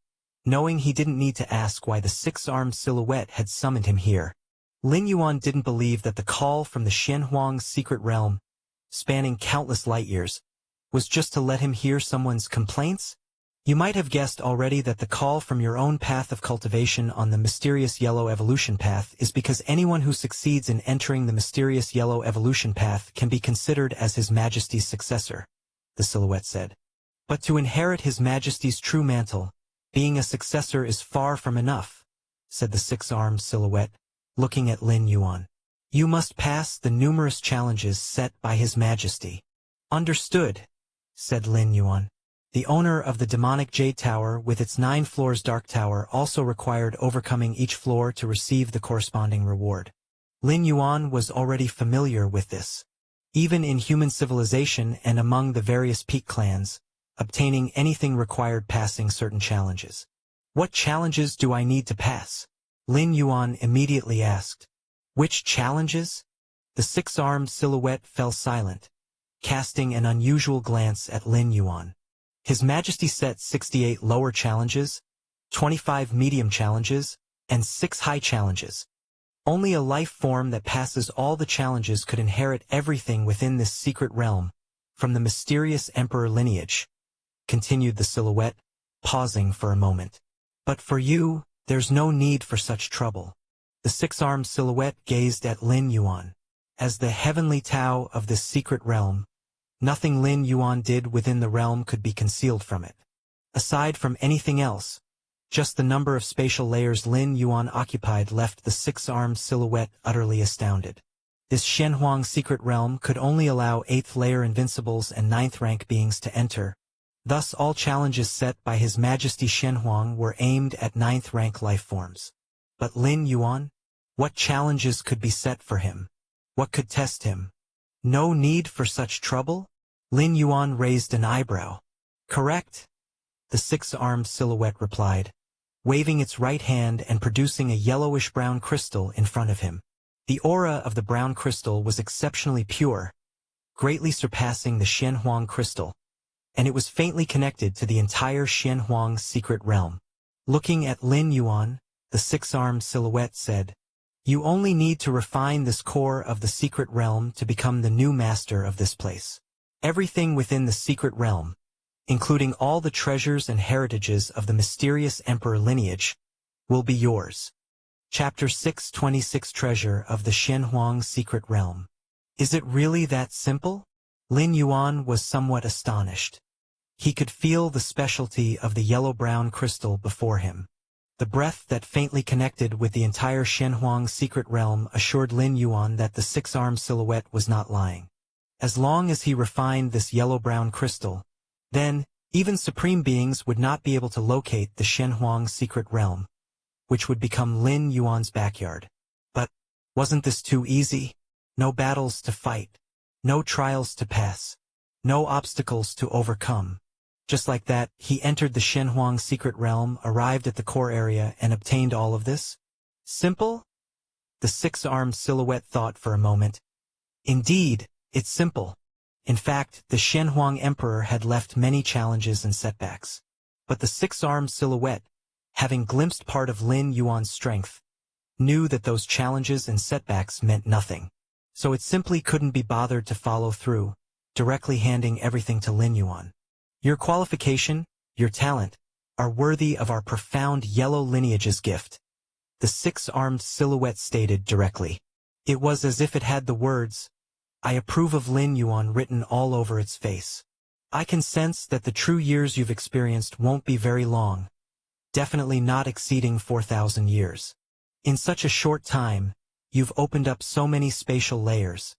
knowing he didn't need to ask why the 6-armed silhouette had summoned him here. Lin Yuan didn't believe that the call from the Shenhuang secret realm, spanning countless light years, was just to let him hear someone's complaints? You might have guessed already that the call from your own path of cultivation on the mysterious yellow evolution path is because anyone who succeeds in entering the mysterious yellow evolution path can be considered as His Majesty's successor, the silhouette said. But to inherit His Majesty's true mantle, being a successor is far from enough, said the six-armed silhouette, looking at Lin Yuan. You must pass the numerous challenges set by His Majesty. Understood, said Lin Yuan. The owner of the demonic Jade Tower with its 9 floors Dark Tower also required overcoming each floor to receive the corresponding reward. Lin Yuan was already familiar with this. Even in human civilization and among the various peak clans, obtaining anything required passing certain challenges. What challenges do I need to pass? Lin Yuan immediately asked. Which challenges? The six-armed silhouette fell silent, casting an unusual glance at Lin Yuan. His Majesty set 68 lower challenges, 25 medium challenges, and 6 high challenges. Only a life form that passes all the challenges could inherit everything within this secret realm, from the mysterious emperor lineage, continued the silhouette, pausing for a moment. But for you, there's no need for such trouble. The six-armed silhouette gazed at Lin Yuan. As the heavenly Tao of this secret realm, nothing Lin Yuan did within the realm could be concealed from it. Aside from anything else, just the number of spatial layers Lin Yuan occupied left the six-armed silhouette utterly astounded. This Shenhuang secret realm could only allow 8th layer invincibles and 9th rank beings to enter. Thus all challenges set by His Majesty Shenhuang were aimed at 9th rank life forms. But Lin Yuan? What challenges could be set for him? What could test him? No need for such trouble? Lin Yuan raised an eyebrow. Correct, the six-armed silhouette replied, waving its right hand and producing a yellowish-brown crystal in front of him. The aura of the brown crystal was exceptionally pure, greatly surpassing the Shenhuang crystal, and it was faintly connected to the entire Shenhuang secret realm. Looking at Lin Yuan, the six-armed silhouette said, You only need to refine this core of the secret realm to become the new master of this place. Everything within the secret realm, including all the treasures and heritages of the mysterious emperor lineage, will be yours. Chapter 626 Treasure of the Shenhuang Secret Realm. Is it really that simple? Lin Yuan was somewhat astonished. He could feel the specialty of the yellow-brown crystal before him. The breath that faintly connected with the entire Shenhuang secret realm assured Lin Yuan that the six-armed silhouette was not lying. As long as he refined this yellow-brown crystal, then, even supreme beings would not be able to locate the Shenhuang secret realm, which would become Lin Yuan's backyard. But, wasn't this too easy? No battles to fight, no trials to pass, no obstacles to overcome. Just like that, he entered the Shenhuang secret realm, arrived at the core area, and obtained all of this? Simple? The six-armed silhouette thought for a moment. Indeed, it's simple. In fact, the Shenhuang emperor had left many challenges and setbacks. But the six-armed silhouette, having glimpsed part of Lin Yuan's strength, knew that those challenges and setbacks meant nothing. So it simply couldn't be bothered to follow through, directly handing everything to Lin Yuan. Your qualification, your talent, are worthy of our profound yellow lineage's gift, the six-armed silhouette stated directly. It was as if it had the words, I approve of Lin Yuan written all over its face. I can sense that the true years you've experienced won't be very long, definitely not exceeding 4,000 years. In such a short time, you've opened up so many spatial layers.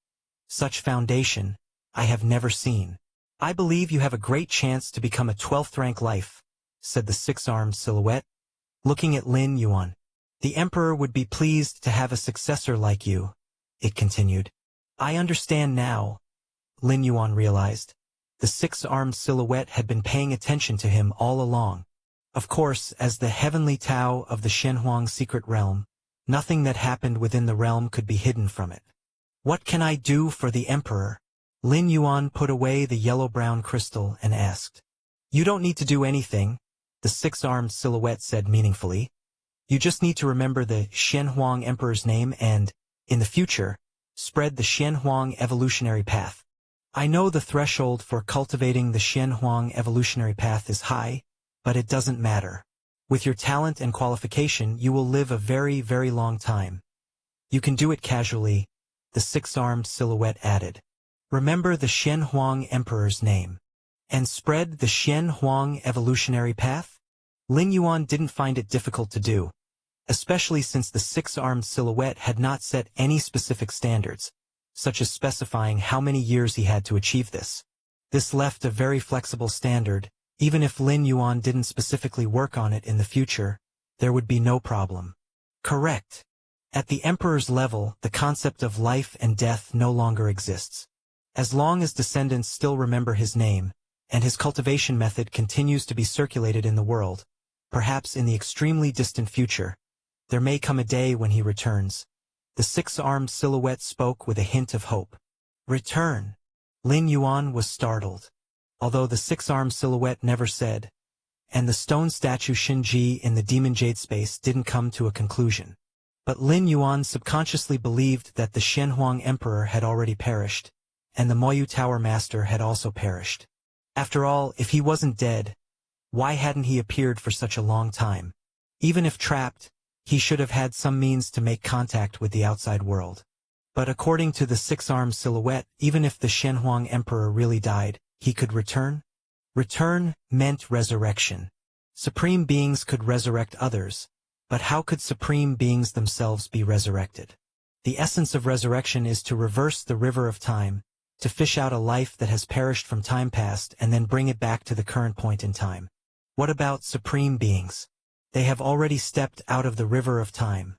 Such foundation, I have never seen. I believe you have a great chance to become a 12th rank life, said the six-armed silhouette, looking at Lin Yuan. The emperor would be pleased to have a successor like you, it continued. I understand now, Lin Yuan realized. The six-armed silhouette had been paying attention to him all along. Of course, as the heavenly Tao of the Shenhuang secret realm, nothing that happened within the realm could be hidden from it. What can I do for the emperor? Lin Yuan put away the yellow-brown crystal and asked. You don't need to do anything, the six-armed silhouette said meaningfully. You just need to remember the Shenhuang emperor's name and, in the future, spread the Shenhuang evolutionary path. I know the threshold for cultivating the Xianhuang evolutionary path is high, but it doesn't matter. With your talent and qualification, you will live a very, very long time. You can do it casually, the six-armed silhouette added. Remember the Xianhuang Emperor's name. And spread the Xianhuang evolutionary path? Lin Yuan didn't find it difficult to do, especially since the six-armed silhouette had not set any specific standards, such as specifying how many years he had to achieve this. This left a very flexible standard. Even if Lin Yuan didn't specifically work on it in the future, there would be no problem. Correct. At the Emperor's level, the concept of life and death no longer exists. As long as descendants still remember his name, and his cultivation method continues to be circulated in the world, perhaps in the extremely distant future, there may come a day when he returns. The six-armed silhouette spoke with a hint of hope. Return. Lin Yuan was startled. Although the six-armed silhouette never said, and the stone statue Shinji in the demon jade space didn't come to a conclusion. But Lin Yuan subconsciously believed that the Xianhuang Emperor had already perished, and the Moyu Tower Master had also perished. After all, if he wasn't dead, why hadn't he appeared for such a long time? Even if trapped, he should have had some means to make contact with the outside world. But according to the six-armed silhouette, even if the Xianhuang Emperor really died, he could return? Return meant resurrection. Supreme beings could resurrect others, but how could supreme beings themselves be resurrected? The essence of resurrection is to reverse the river of time, to fish out a life that has perished from time past and then bring it back to the current point in time. What about supreme beings? They have already stepped out of the river of time.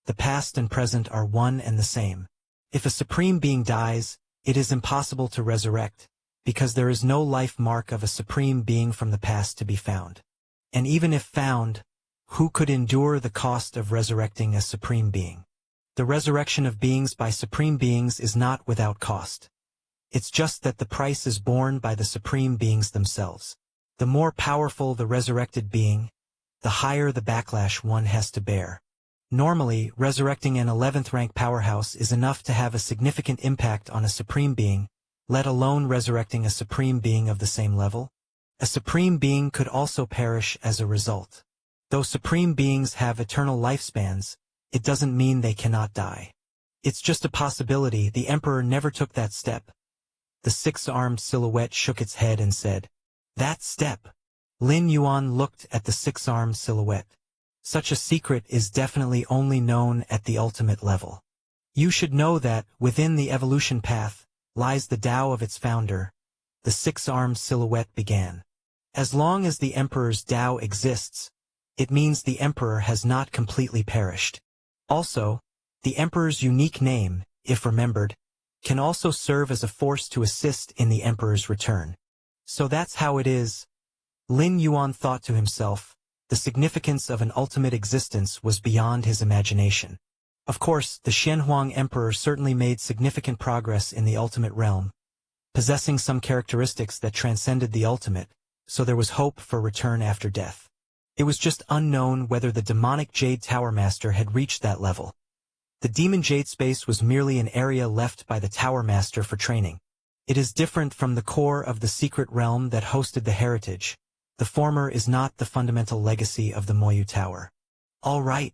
The past and present are one and the same. If a supreme being dies, it is impossible to resurrect, because there is no life mark of a supreme being from the past to be found. And even if found, who could endure the cost of resurrecting a supreme being? The resurrection of beings by supreme beings is not without cost. It's just that the price is borne by the supreme beings themselves. The more powerful the resurrected being, the higher the backlash one has to bear. Normally, resurrecting an 11th rank powerhouse is enough to have a significant impact on a supreme being, let alone resurrecting a supreme being of the same level. A supreme being could also perish as a result. Though supreme beings have eternal lifespans, it doesn't mean they cannot die. It's just a possibility. The Emperor never took that step. The six-armed silhouette shook its head and said, "That step." Lin Yuan looked at the six-armed silhouette. Such a secret is definitely only known at the ultimate level. You should know that, within the evolution path, lies the Tao of its founder. The six-armed silhouette began. As long as the Emperor's Tao exists, it means the Emperor has not completely perished. Also, the Emperor's unique name, if remembered, can also serve as a force to assist in the Emperor's return. So that's how it is. Lin Yuan thought to himself, the significance of an ultimate existence was beyond his imagination. Of course, the Xianhuang Emperor certainly made significant progress in the ultimate realm, possessing some characteristics that transcended the ultimate, so there was hope for return after death. It was just unknown whether the demonic Jade Tower Master had reached that level. The Demon Jade space was merely an area left by the Tower Master for training. It is different from the core of the secret realm that hosted the heritage. The former is not the fundamental legacy of the Moyu Tower. All right.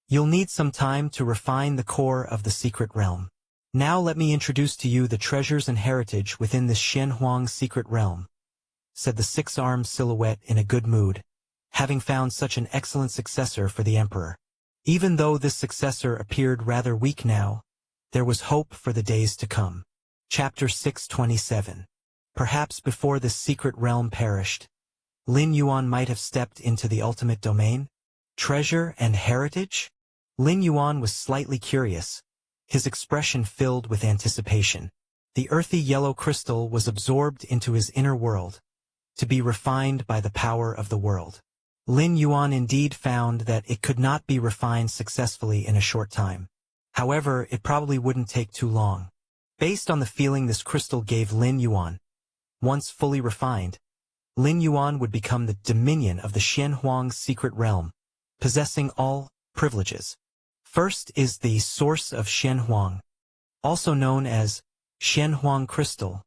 You'll need some time to refine the core of the secret realm. Now let me introduce to you the treasures and heritage within this Xianhuang secret realm, said the six-armed silhouette in a good mood, having found such an excellent successor for the Emperor. Even though this successor appeared rather weak now, there was hope for the days to come. Chapter 627. Perhaps before this secret realm perished, Lin Yuan might have stepped into the ultimate domain? Treasure and heritage? Lin Yuan was slightly curious, his expression filled with anticipation. The earthy yellow crystal was absorbed into his inner world, to be refined by the power of the world. Lin Yuan indeed found that it could not be refined successfully in a short time. However, it probably wouldn't take too long. Based on the feeling this crystal gave Lin Yuan, once fully refined, Lin Yuan would become the dominion of the Xianhuang secret realm, possessing all privileges. First is the source of Xianhuang, also known as Xianhuang crystal.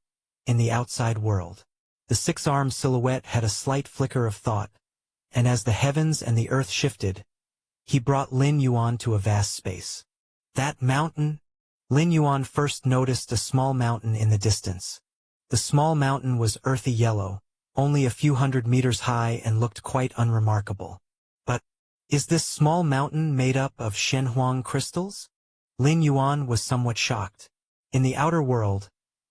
in the outside world. The six-armed silhouette had a slight flicker of thought, and as the heavens and the earth shifted, he brought Lin Yuan to a vast space. That mountain? Lin Yuan first noticed a small mountain in the distance. The small mountain was earthy yellow, only a few hundred meters high and looked quite unremarkable. But, is this small mountain made up of Shenhuang crystals? Lin Yuan was somewhat shocked. In the outer world,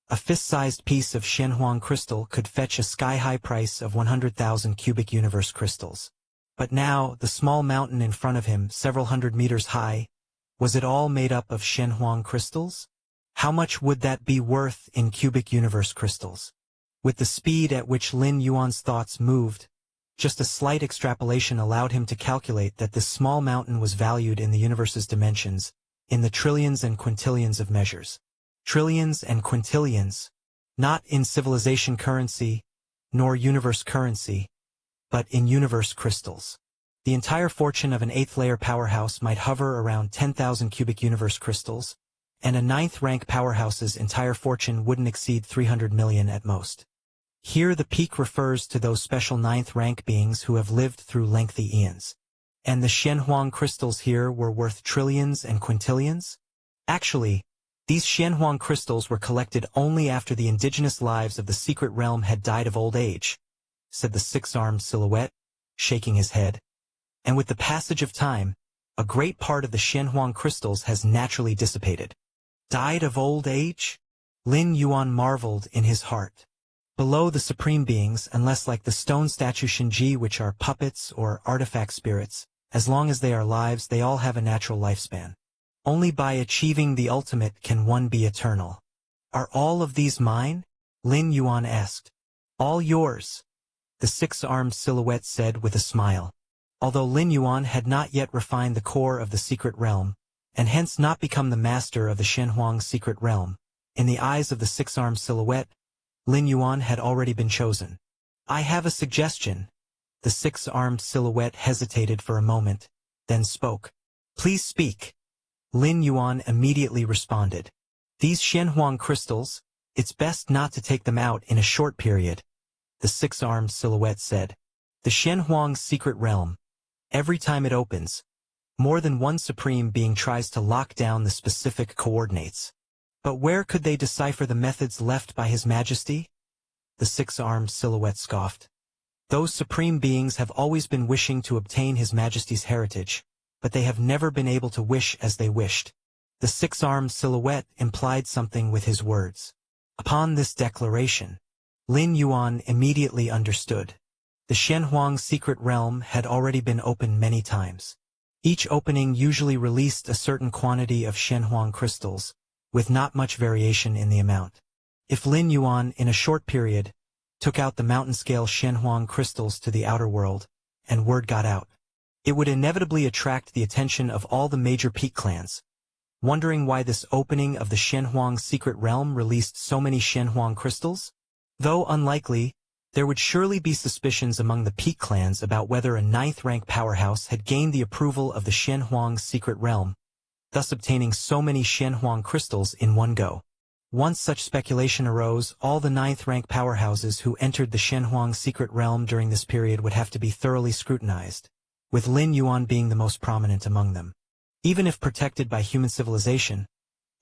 a fist-sized piece of Shenhuang crystal could fetch a sky-high price of 100,000 cubic universe crystals. But now, the small mountain in front of him, several hundred meters high, was it all made up of Shenhuang crystals? How much would that be worth in cubic universe crystals? With the speed at which Lin Yuan's thoughts moved, just a slight extrapolation allowed him to calculate that this small mountain was valued in the universe's dimensions, in the trillions and quintillions of measures. Trillions and quintillions, not in civilization currency, nor universe currency, but in universe crystals. The entire fortune of an eighth-layer powerhouse might hover around 10,000 cubic universe crystals, and a ninth-rank powerhouse's entire fortune wouldn't exceed 300 million at most. Here the peak refers to those special ninth-rank beings who have lived through lengthy eons. And the Shenhuang crystals here were worth trillions and quintillions? Actually, these Shenhuang crystals were collected only after the indigenous lives of the secret realm had died of old age, said the six-armed silhouette, shaking his head. And with the passage of time, a great part of the Shenhuang crystals has naturally dissipated. Died of old age? Lin Yuan marveled in his heart. Below the supreme beings, unless like the stone statue Shinji, which are puppets or artifact spirits, as long as they are lives, they all have a natural lifespan. Only by achieving the ultimate can one be eternal. Are all of these mine? Lin Yuan asked. All yours, the six-armed silhouette said with a smile. Although Lin Yuan had not yet refined the core of the secret realm, and hence not become the master of the Shenhuang secret realm, in the eyes of the six-armed silhouette, Lin Yuan had already been chosen. I have a suggestion. The six-armed silhouette hesitated for a moment, then spoke. Please speak. Lin Yuan immediately responded. These Shenhuang crystals, it's best not to take them out in a short period, the six-armed silhouette said. The Shenhuang secret realm, every time it opens, more than one supreme being tries to lock down the specific coordinates. But where could they decipher the methods left by His Majesty? The six-armed silhouette scoffed. Those supreme beings have always been wishing to obtain His Majesty's heritage, but they have never been able to wish as they wished. The six-armed silhouette implied something with his words. Upon this declaration, Lin Yuan immediately understood. The Shenhuang secret realm had already been opened many times. Each opening usually released a certain quantity of Shenhuang crystals, with not much variation in the amount. If Lin Yuan, in a short period, took out the mountain-scale Shenhuang crystals to the outer world, and word got out, it would inevitably attract the attention of all the major peak clans, wondering why this opening of the Shenhuang secret realm released so many Shenhuang crystals? Though unlikely, there would surely be suspicions among the peak clans about whether a ninth-rank powerhouse had gained the approval of the Shenhuang secret realm, thus obtaining so many Shenhuang crystals in one go. Once such speculation arose, all the ninth-rank powerhouses who entered the Shenhuang secret realm during this period would have to be thoroughly scrutinized, with Lin Yuan being the most prominent among them. Even if protected by human civilization,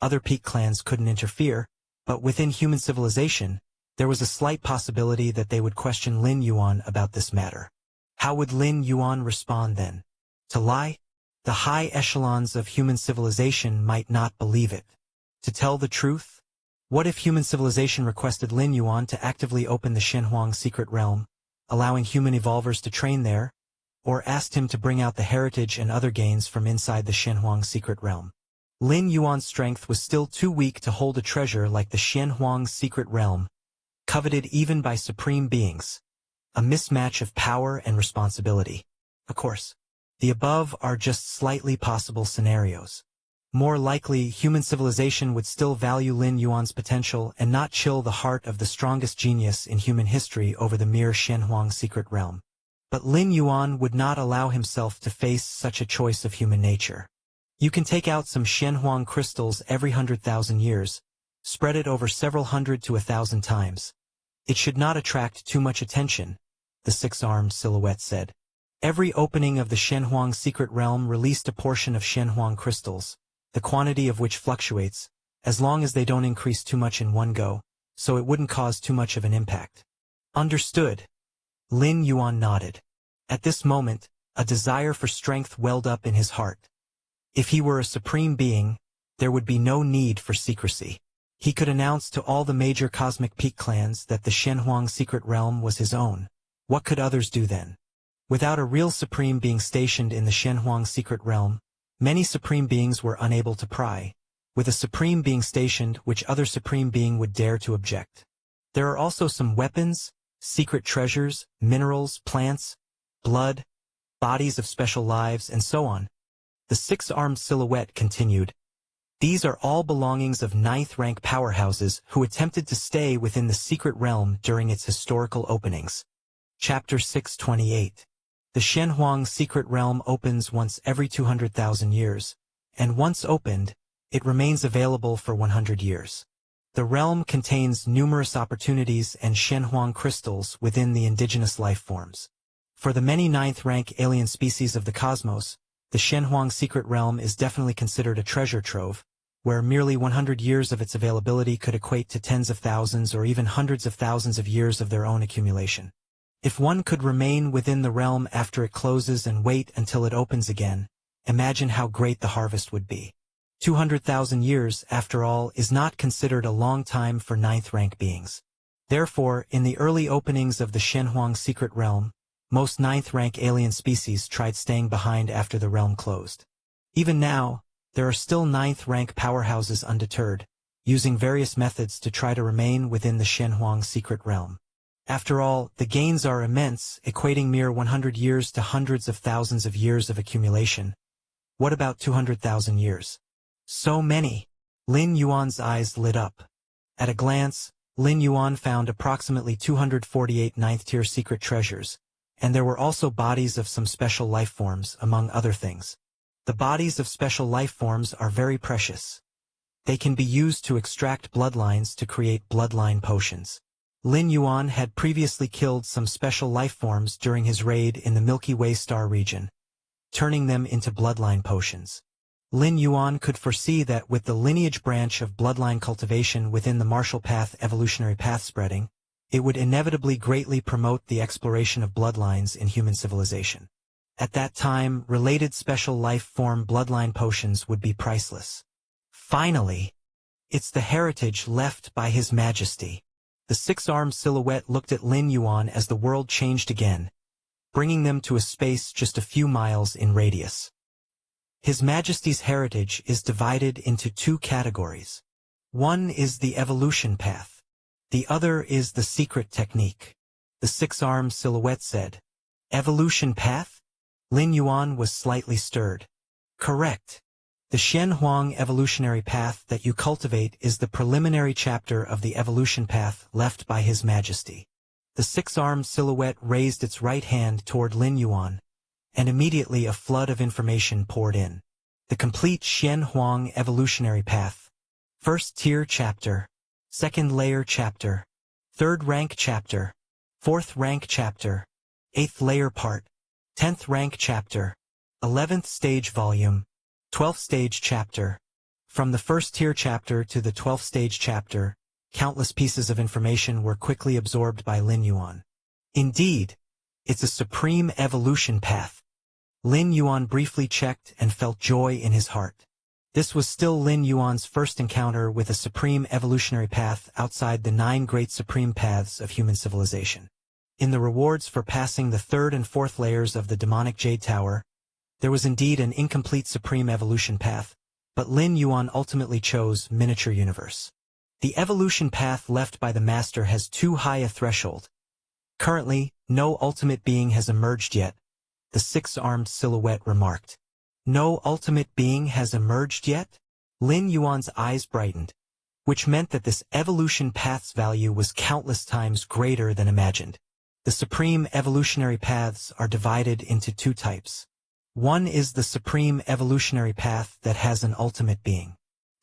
other peak clans couldn't interfere, but within human civilization, there was a slight possibility that they would question Lin Yuan about this matter. How would Lin Yuan respond then? To lie? The high echelons of human civilization might not believe it. To tell the truth? What if human civilization requested Lin Yuan to actively open the Shenhuang secret realm, allowing human evolvers to train there, or asked him to bring out the heritage and other gains from inside the Shenhuang secret realm? Lin Yuan's strength was still too weak to hold a treasure like the Shenhuang secret realm, coveted even by supreme beings, a mismatch of power and responsibility. Of course, the above are just slightly possible scenarios. More likely, human civilization would still value Lin Yuan's potential and not chill the heart of the strongest genius in human history over the mere Shenhuang secret realm. But Lin Yuan would not allow himself to face such a choice of human nature. You can take out some Shenhuang crystals every 100,000 years, Spread it over several hundred to 1,000 times. It should not attract too much attention, the six-armed silhouette said. Every opening of the Shenhuang secret realm released a portion of Shenhuang crystals, the quantity of which fluctuates, as long as they don't increase too much in one go, so it wouldn't cause too much of an impact. Understood. Lin Yuan nodded. At this moment, a desire for strength welled up in his heart. If he were a supreme being, there would be no need for secrecy. He could announce to all the major cosmic peak clans that the Shenhuang secret realm was his own. What could others do then? Without a real supreme being stationed in the Shenhuang secret realm, many supreme beings were unable to pry. With a supreme being stationed, which other supreme being would dare to object? There are also some weapons, secret treasures, minerals, plants, blood, bodies of special lives, and so on. The six-armed silhouette continued. These are all belongings of ninth-rank powerhouses who attempted to stay within the secret realm during its historical openings. Chapter 628. The Shenhuang secret realm opens once every 200,000 years, and once opened, it remains available for 100 years. The realm contains numerous opportunities and Shenhuang crystals within the indigenous life forms. For the many ninth-rank alien species of the cosmos, the Shenhuang secret realm is definitely considered a treasure trove, where merely 100 years of its availability could equate to tens of thousands or even hundreds of thousands of years of their own accumulation. If one could remain within the realm after it closes and wait until it opens again, imagine how great the harvest would be. 200,000 years, after all, is not considered a long time for ninth-rank beings. Therefore, in the early openings of the Shenhuang secret realm, most ninth-rank alien species tried staying behind after the realm closed. Even now, there are still ninth-rank powerhouses undeterred, using various methods to try to remain within the Shenhuang secret realm. After all, the gains are immense, equating mere 100 years to hundreds of thousands of years of accumulation. What about 200,000 years? So many. Lin Yuan's eyes lit up. At a glance, Lin Yuan found approximately 248 ninth-tier secret treasures, and there were also bodies of some special life forms, among other things. The bodies of special life forms are very precious. They can be used to extract bloodlines to create bloodline potions. Lin Yuan had previously killed some special life forms during his raid in the Milky Way star region, turning them into bloodline potions. Lin Yuan could foresee that with the lineage branch of bloodline cultivation within the martial path evolutionary path spreading, it would inevitably greatly promote the exploration of bloodlines in human civilization. At that time, related special life form bloodline potions would be priceless. Finally, it's the heritage left by His Majesty. The six-armed silhouette looked at Lin Yuan as the world changed again, bringing them to a space just a few miles in radius. His Majesty's heritage is divided into two categories. One is the evolution path. The other is the secret technique. The six-armed silhouette said. Evolution path? Lin Yuan was slightly stirred. Correct. The Shenhuang evolutionary path that you cultivate is the preliminary chapter of the evolution path left by His Majesty. The six-armed silhouette raised its right hand toward Lin Yuan, and immediately a flood of information poured in. The complete Shenhuang evolutionary path. First tier chapter. Second layer chapter. Third rank chapter. Fourth rank chapter. Eighth layer part. 10th rank chapter. 11th stage volume. 12th stage chapter. From the first tier chapter to the 12th stage chapter, countless pieces of information were quickly absorbed by Lin Yuan. Indeed, it's a supreme evolution path. Lin Yuan briefly checked and felt joy in his heart. This was still Lin Yuan's first encounter with a supreme evolutionary path outside the 9 great supreme paths of human civilization. In the rewards for passing the 3rd and 4th layers of the demonic Jade Tower, there was indeed an incomplete supreme evolution path, but Lin Yuan ultimately chose Miniature Universe. The evolution path left by the Master has too high a threshold. Currently, no ultimate being has emerged yet, the six-armed silhouette remarked. No ultimate being has emerged yet? Lin Yuan's eyes brightened, which meant that this evolution path's value was countless times greater than imagined. The supreme evolutionary paths are divided into 2 types. One is the supreme evolutionary path that has an ultimate being.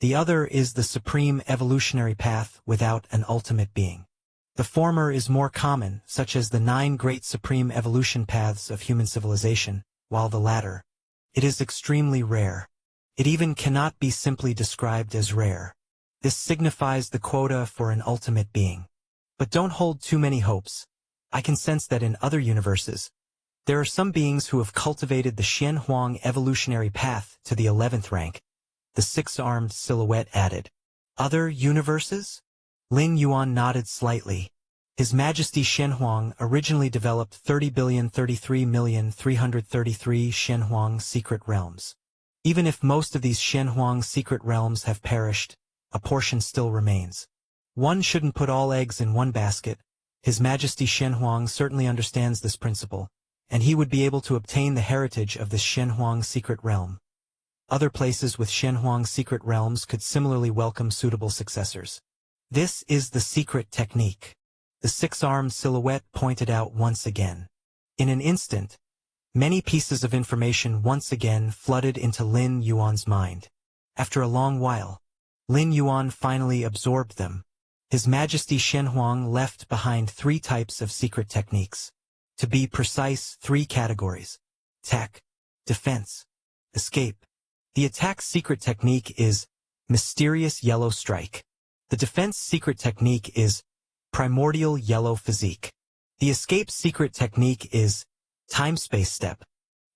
The other is the supreme evolutionary path without an ultimate being. The former is more common, such as the 9 great supreme evolution paths of human civilization, while the latter, it is extremely rare. It even cannot be simply described as rare. This signifies the quota for an ultimate being. But don't hold too many hopes. I can sense that in other universes, there are some beings who have cultivated the Xianhuang evolutionary path to the 11th rank, the 6-armed silhouette added. Other universes? Lin Yuan nodded slightly. His Majesty Xianhuang originally developed 30,033,333 Xianhuang secret realms. Even if most of these Xianhuang secret realms have perished, a portion still remains. One shouldn't put all eggs in one basket. His Majesty Xianhuang certainly understands this principle, and he would be able to obtain the heritage of this Xianhuang secret realm. Other places with Xianhuang secret realms could similarly welcome suitable successors. This is the secret technique. The 6-armed silhouette pointed out once again. In an instant, many pieces of information once again flooded into Lin Yuan's mind. After a long while, Lin Yuan finally absorbed them. His Majesty Xianhuang left behind 3 types of secret techniques. To be precise, 3 categories: attack, defense, escape. The attack secret technique is Mysterious Yellow Strike. The defense secret technique is Primordial Yellow Physique. The escape secret technique is Time-Space Step.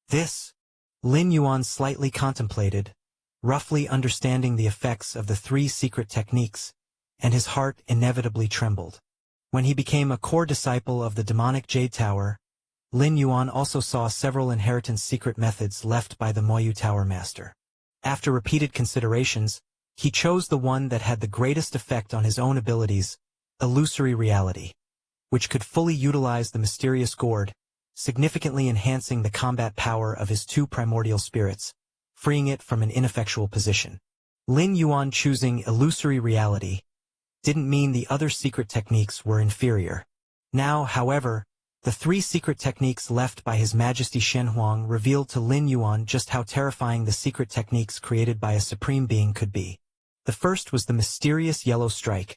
This, Lin Yuan slightly contemplated, roughly understanding the effects of the 3 secret techniques, and his heart inevitably trembled. When he became a core disciple of the demonic Jade Tower, Lin Yuan also saw several inheritance secret methods left by the Moyu Tower Master. After repeated considerations, he chose the one that had the greatest effect on his own abilities, illusory reality, which could fully utilize the mysterious gourd, significantly enhancing the combat power of his 2 primordial spirits, freeing it from an ineffectual position. Lin Yuan choosing illusory reality didn't mean the other secret techniques were inferior. Now, however, the 3 secret techniques left by His Majesty Xianhuang revealed to Lin Yuan just how terrifying the secret techniques created by a supreme being could be. The first was the Mysterious Yellow Strike,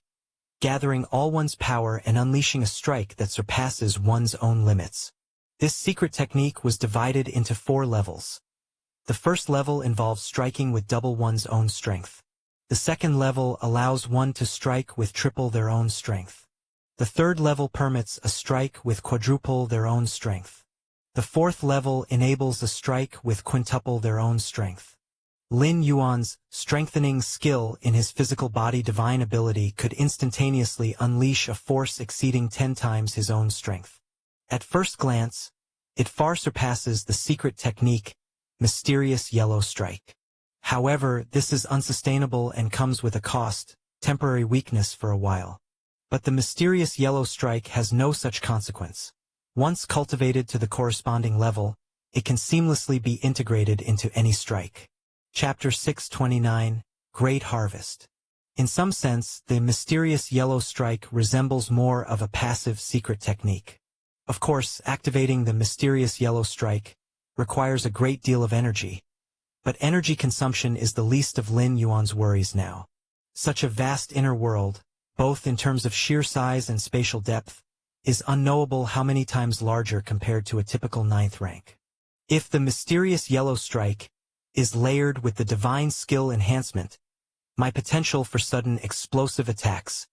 gathering all one's power and unleashing a strike that surpasses one's own limits. This secret technique was divided into 4 levels. The first level involves striking with double one's own strength. The second level allows one to strike with triple their own strength. The third level permits a strike with quadruple their own strength. The fourth level enables a strike with quintuple their own strength. Lin Yuan's strengthening skill in his physical body divine ability could instantaneously unleash a force exceeding 10 times his own strength. At first glance, it far surpasses the secret technique, Mysterious Yellow Strike. However, this is unsustainable and comes with a cost, temporary weakness for a while. But the Mysterious Yellow Strike has no such consequence. Once cultivated to the corresponding level, it can seamlessly be integrated into any strike. Chapter 629, Great Harvest. In some sense, the Mysterious Yellow Strike resembles more of a passive secret technique. Of course, activating the Mysterious Yellow Strike requires a great deal of energy, but energy consumption is the least of Lin Yuan's worries now. Such a vast inner world, both in terms of sheer size and spatial depth, is unknowable how many times larger compared to a typical 9th rank. If the Mysterious Yellow Strike is layered with the divine skill enhancement, my potential for sudden explosive attacks,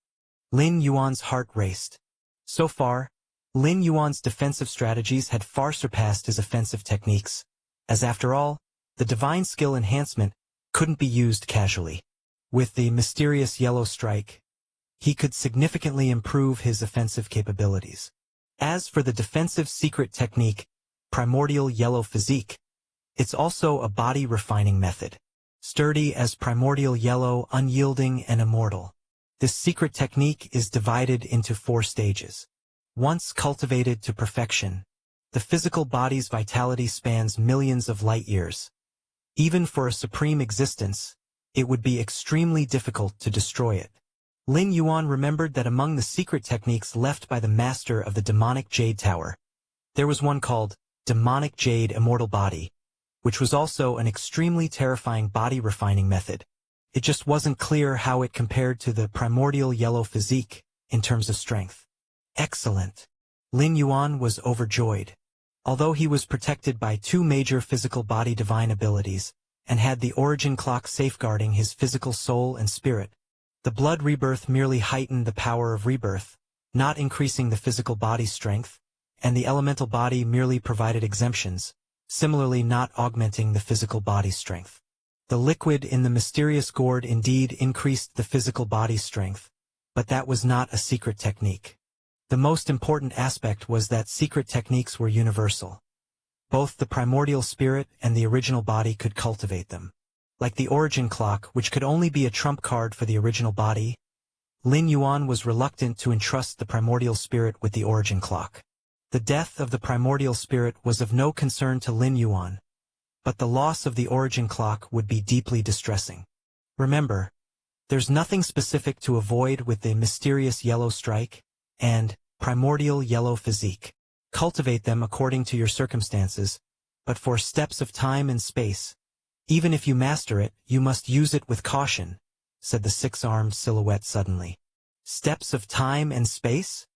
Lin Yuan's heart raced. So far, Lin Yuan's defensive strategies had far surpassed his offensive techniques, as after all, the divine skill enhancement couldn't be used casually. With the Mysterious Yellow Strike, he could significantly improve his offensive capabilities. As for the defensive secret technique, Primordial Yellow Physique, it's also a body-refining method. Sturdy as primordial yellow, unyielding and immortal. This secret technique is divided into 4 stages. Once cultivated to perfection, the physical body's vitality spans millions of light years. Even for a supreme existence, it would be extremely difficult to destroy it. Lin Yuan remembered that among the secret techniques left by the master of the demonic Jade Tower, there was one called Demonic Jade Immortal Body, which was also an extremely terrifying body-refining method. It just wasn't clear how it compared to the primordial yellow physique in terms of strength. Excellent. Lin Yuan was overjoyed. Although he was protected by two major physical body divine abilities, and had the origin clock safeguarding his physical soul and spirit, the blood rebirth merely heightened the power of rebirth, not increasing the physical body's strength, and the elemental body merely provided exemptions, similarly not augmenting the physical body's strength. The liquid in the mysterious gourd indeed increased the physical body's strength, but that was not a secret technique. The most important aspect was that secret techniques were universal. Both the primordial spirit and the original body could cultivate them. Like the origin clock, which could only be a trump card for the original body, Lin Yuan was reluctant to entrust the primordial spirit with the origin clock. The death of the primordial spirit was of no concern to Lin Yuan, but the loss of the origin clock would be deeply distressing. Remember, there's nothing specific to avoid with the mysterious yellow strike and primordial yellow physique. Cultivate them according to your circumstances, but for steps of time and space, even if you master it, you must use it with caution, said the six-armed silhouette suddenly. Steps of time and space?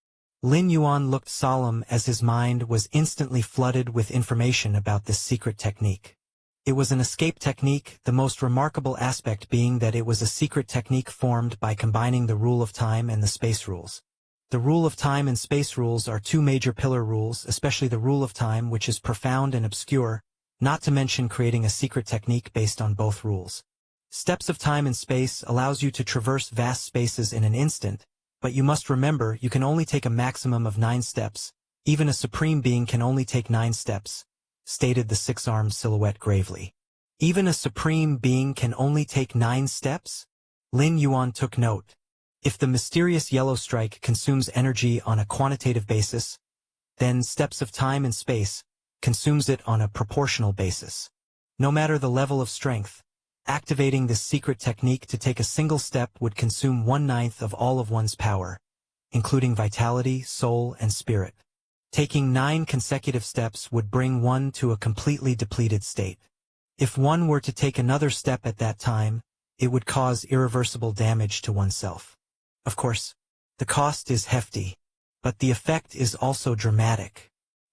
Lin Yuan looked solemn as his mind was instantly flooded with information about this secret technique. It was an escape technique, the most remarkable aspect being that it was a secret technique formed by combining the rule of time and the space rules. The rule of time and space rules are two major pillar rules, especially the rule of time, which is profound and obscure, not to mention creating a secret technique based on both rules. Steps of time and space allows you to traverse vast spaces in an instant, but you must remember you can only take a maximum of 9 steps. Even a supreme being can only take 9 steps, stated the six-armed silhouette gravely. Even a supreme being can only take 9 steps? Lin Yuan took note. If the mysterious yellow strike consumes energy on a quantitative basis, then steps of time and space consumes it on a proportional basis. No matter the level of strength, activating this secret technique to take a single step would consume 1/9 of all of one's power, including vitality, soul, and spirit. Taking 9 consecutive steps would bring one to a completely depleted state. If one were to take another step at that time, it would cause irreversible damage to oneself. Of course, the cost is hefty, but the effect is also dramatic.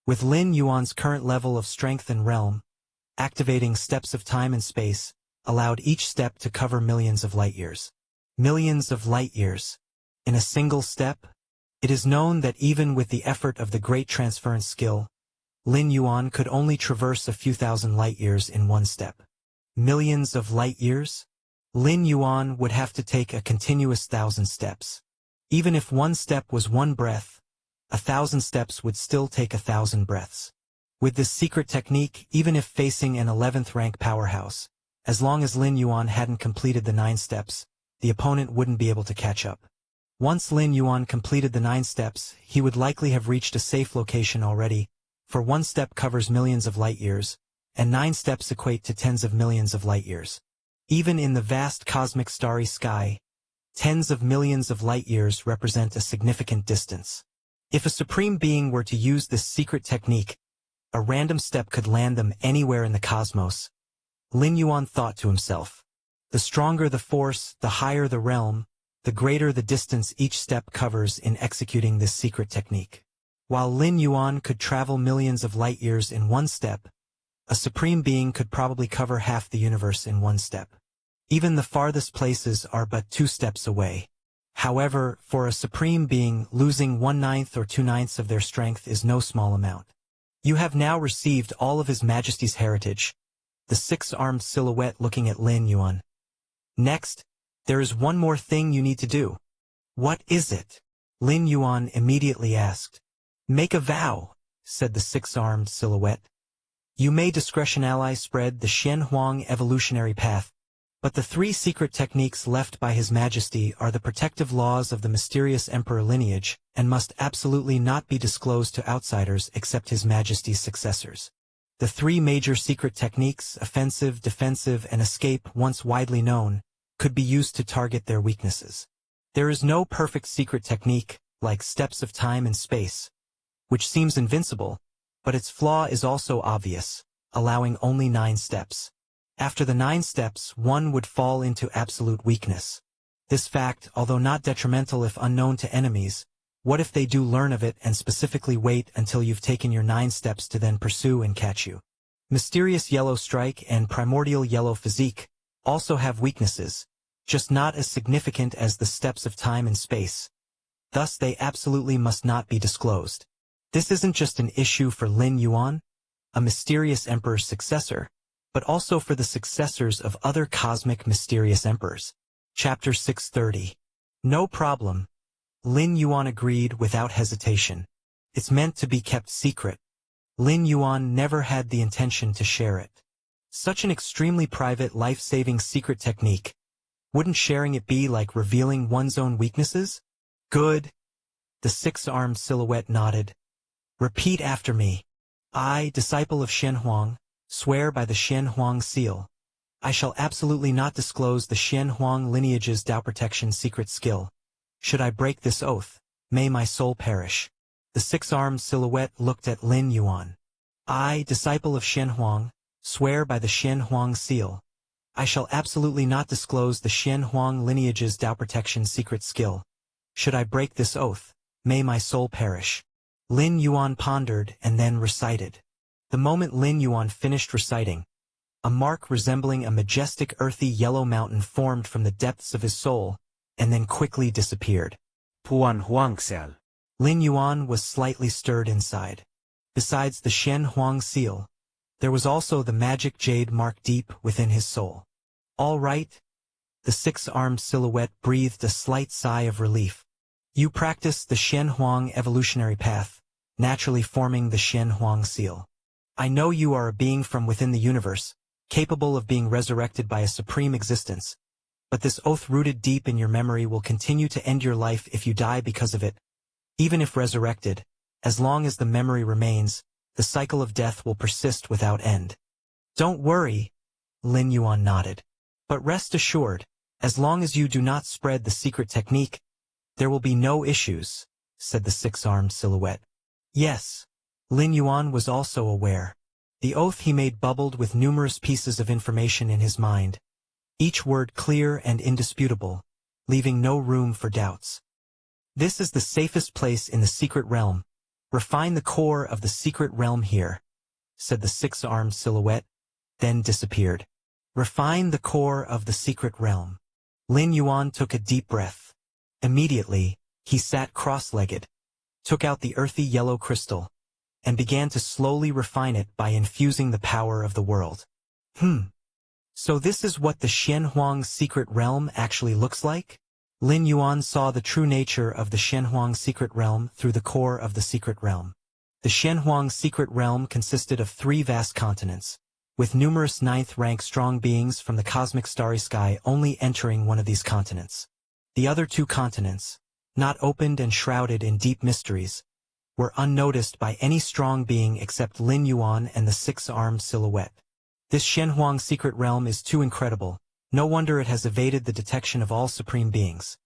With Lin Yuan's current level of strength and realm, activating steps of time and space allowed each step to cover millions of light years. Millions of light years. In a single step? It is known that even with the effort of the great transference skill, Lin Yuan could only traverse a few thousand light years in one step. Millions of light years? Lin Yuan would have to take a continuous 1,000 steps. Even if one step was 1 breath, 1,000 steps would still take 1,000 breaths. With this secret technique, even if facing an 11th rank powerhouse, as long as Lin Yuan hadn't completed the 9 steps, the opponent wouldn't be able to catch up. Once Lin Yuan completed the 9 steps, he would likely have reached a safe location already, for 1 step covers millions of light years, and 9 steps equate to tens of millions of light years. Even in the vast cosmic starry sky, tens of millions of light years represent a significant distance. If a supreme being were to use this secret technique, a random step could land them anywhere in the cosmos. Lin Yuan thought to himself. The stronger the force, the higher the realm, the greater the distance each step covers in executing this secret technique. While Lin Yuan could travel millions of light years in 1 step, a supreme being could probably cover half the universe in 1 step. Even the farthest places are but 2 steps away. However, for a supreme being, losing 1/9 or 2/9 of their strength is no small amount. You have now received all of His Majesty's heritage, the six-armed silhouette looking at Lin Yuan. Next, there is one more thing you need to do. What is it? Lin Yuan immediately asked. Make a vow, said the six-armed silhouette. You may discretionally spread the Shenhuang evolutionary path, but the 3 secret techniques left by His Majesty are the protective laws of the mysterious emperor lineage and must absolutely not be disclosed to outsiders except His Majesty's successors. The 3 major secret techniques, offensive, defensive, and escape, once widely known, could be used to target their weaknesses. There is no perfect secret technique, like steps of time and space, which seems invincible, but its flaw is also obvious, allowing only 9 steps. After the 9 steps, one would fall into absolute weakness. This fact, although not detrimental if unknown to enemies, what if they do learn of it and specifically wait until you've taken your 9 steps to then pursue and catch you? Mysterious Yellow Strike and Primordial Yellow Physique also have weaknesses, just not as significant as the steps of time and space. Thus they absolutely must not be disclosed. This isn't just an issue for Lin Yuan, a mysterious emperor's successor, but also for the successors of other cosmic mysterious emperors. Chapter 630. No problem. Lin Yuan agreed without hesitation. It's meant to be kept secret. Lin Yuan never had the intention to share it. Such an extremely private, life-saving secret technique. Wouldn't sharing it be like revealing one's own weaknesses? Good. The 6-armed silhouette nodded. Repeat after me. I, disciple of Shen Huang, swear by the Shen Huang seal. I shall absolutely not disclose the Shen Huang lineage's Dao protection secret skill. Should I break this oath, may my soul perish. The 6-armed silhouette looked at Lin Yuan. I, disciple of Shen Huang, swear by the Shen Huang seal. I shall absolutely not disclose the Shen Huang lineage's Dao protection secret skill. Should I break this oath, may my soul perish. Lin Yuan pondered and then recited. The moment Lin Yuan finished reciting, a mark resembling a majestic earthy yellow mountain formed from the depths of his soul, and then quickly disappeared. Puan Huangxiao. Lin Yuan was slightly stirred inside. Besides the Shen Huang seal, there was also the magic jade mark deep within his soul. All right. The 6-armed silhouette breathed a slight sigh of relief. You practice the Shen Huang evolutionary path, naturally forming the Shen Huang seal. I know you are a being from within the universe, capable of being resurrected by a supreme existence. But this oath rooted deep in your memory will continue to end your life if you die because of it. Even if resurrected, as long as the memory remains, the cycle of death will persist without end. Don't worry, Lin Yuan nodded. But rest assured, as long as you do not spread the secret technique, there will be no issues, said the 6-armed silhouette. Yes, Lin Yuan was also aware. The oath he made bubbled with numerous pieces of information in his mind, each word clear and indisputable, leaving no room for doubts. This is the safest place in the secret realm. Refine the core of the secret realm here, said the 6-armed silhouette, then disappeared. Refine the core of the secret realm. Lin Yuan took a deep breath. Immediately, he sat cross-legged, took out the earthy yellow crystal, and began to slowly refine it by infusing the power of the world. So this is what the Shen Huang secret realm actually looks like? Lin Yuan saw the true nature of the Shen Huang secret realm through the core of the secret realm. The Shen Huang secret realm consisted of 3 vast continents, with numerous 9th-rank strong beings from the cosmic starry sky only entering one of these continents. The other 2 continents, not opened and shrouded in deep mysteries, were unnoticed by any strong being except Lin Yuan and the 6-armed silhouette. This Shen Huang secret realm is too incredible. No wonder it has evaded the detection of all supreme beings.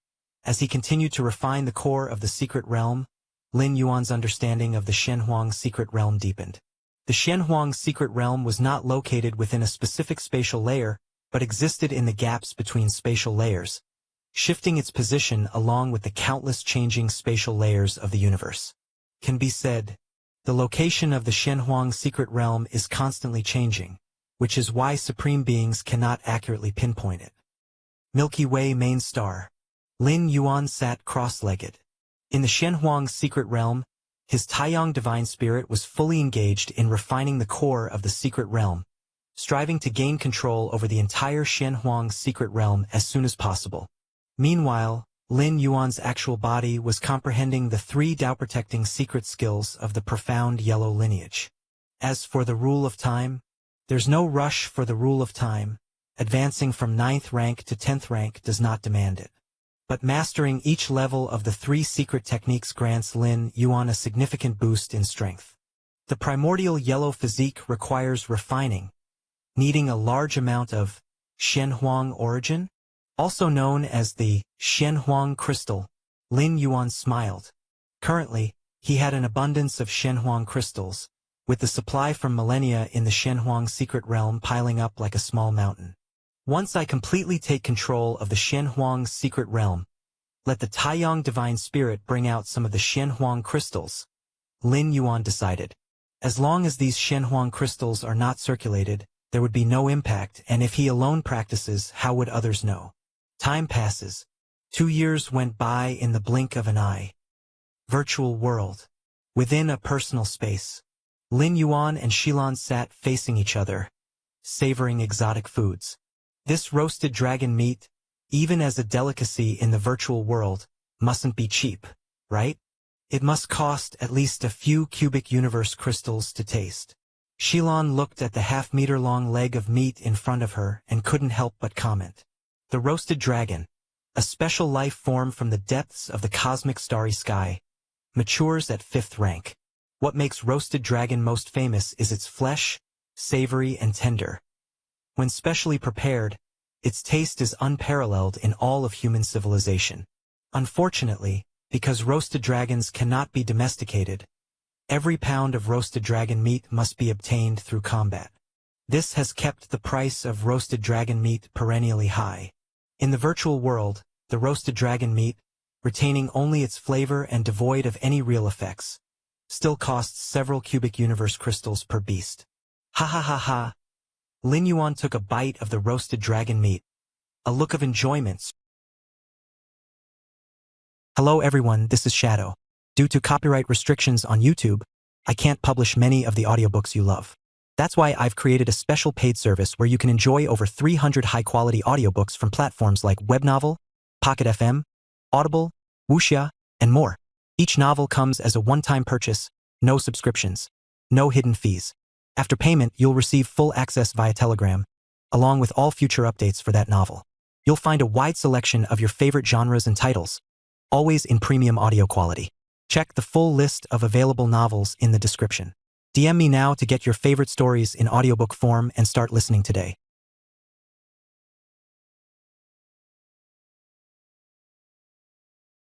As he continued to refine the core of the secret realm, Lin Yuan's understanding of the Shen Huang secret realm deepened. The Shen Huang secret realm was not located within a specific spatial layer, but existed in the gaps between spatial layers, shifting its position along with the countless changing spatial layers of the universe. Can be said, the location of the Shen Huang secret realm is constantly changing, which is why supreme beings cannot accurately pinpoint it. Milky Way main star. Lin Yuan sat cross-legged. In the Shen Huang secret realm, his Taiyang divine spirit was fully engaged in refining the core of the secret realm, striving to gain control over the entire Shen Huang secret realm as soon as possible. Meanwhile, Lin Yuan's actual body was comprehending the 3 Dao-protecting secret skills of the profound yellow lineage. As for the rule of time, there's no rush for the rule of time. Advancing from 9th rank to 10th rank does not demand it. But mastering each level of the 3 secret techniques grants Lin Yuan a significant boost in strength. The primordial yellow physique requires refining, needing a large amount of Shen Huang origin, also known as the Shen Huang crystal. Lin Yuan smiled. Currently, he had an abundance of Shen Huang crystals, with the supply from millennia in the Shenhuang secret realm piling up like a small mountain. Once I completely take control of the Shenhuang secret realm, let the Taiyang divine spirit bring out some of the Shenhuang crystals, Lin Yuan decided. As long as these Shenhuang crystals are not circulated, there would be no impact, and if he alone practices, how would others know? Time passes. 2 years went by in the blink of an eye. Virtual world. Within a personal space. Lin Yuan and Shilan sat facing each other, savoring exotic foods. This roasted dragon meat, even as a delicacy in the virtual world, mustn't be cheap, right? It must cost at least a few cubic universe crystals to taste. Shilan looked at the half-meter-long leg of meat in front of her and couldn't help but comment. The roasted dragon, a special life form from the depths of the cosmic starry sky, matures at 5th rank. What makes roasted dragon most famous is its flesh, savory and tender. When specially prepared, its taste is unparalleled in all of human civilization. Unfortunately, because roasted dragons cannot be domesticated, every pound of roasted dragon meat must be obtained through combat. This has kept the price of roasted dragon meat perennially high. In the virtual world, the roasted dragon meat, retaining only its flavor and devoid of any real effects, still costs several cubic universe crystals per beast. Ha ha ha ha. Lin Yuan took a bite of the roasted dragon meat. A look of enjoyment. Hello everyone, this is Shadow. Due to copyright restrictions on YouTube, I can't publish many of the audiobooks you love. That's why I've created a special paid service where you can enjoy over 300 high-quality audiobooks from platforms like Webnovel, Pocket FM, Audible, Wuxia, and more. Each novel comes as a one-time purchase, no subscriptions, no hidden fees. After payment, you'll receive full access via Telegram, along with all future updates for that novel. You'll find a wide selection of your favorite genres and titles, always in premium audio quality. Check the full list of available novels in the description. DM me now to get your favorite stories in audiobook form and start listening today.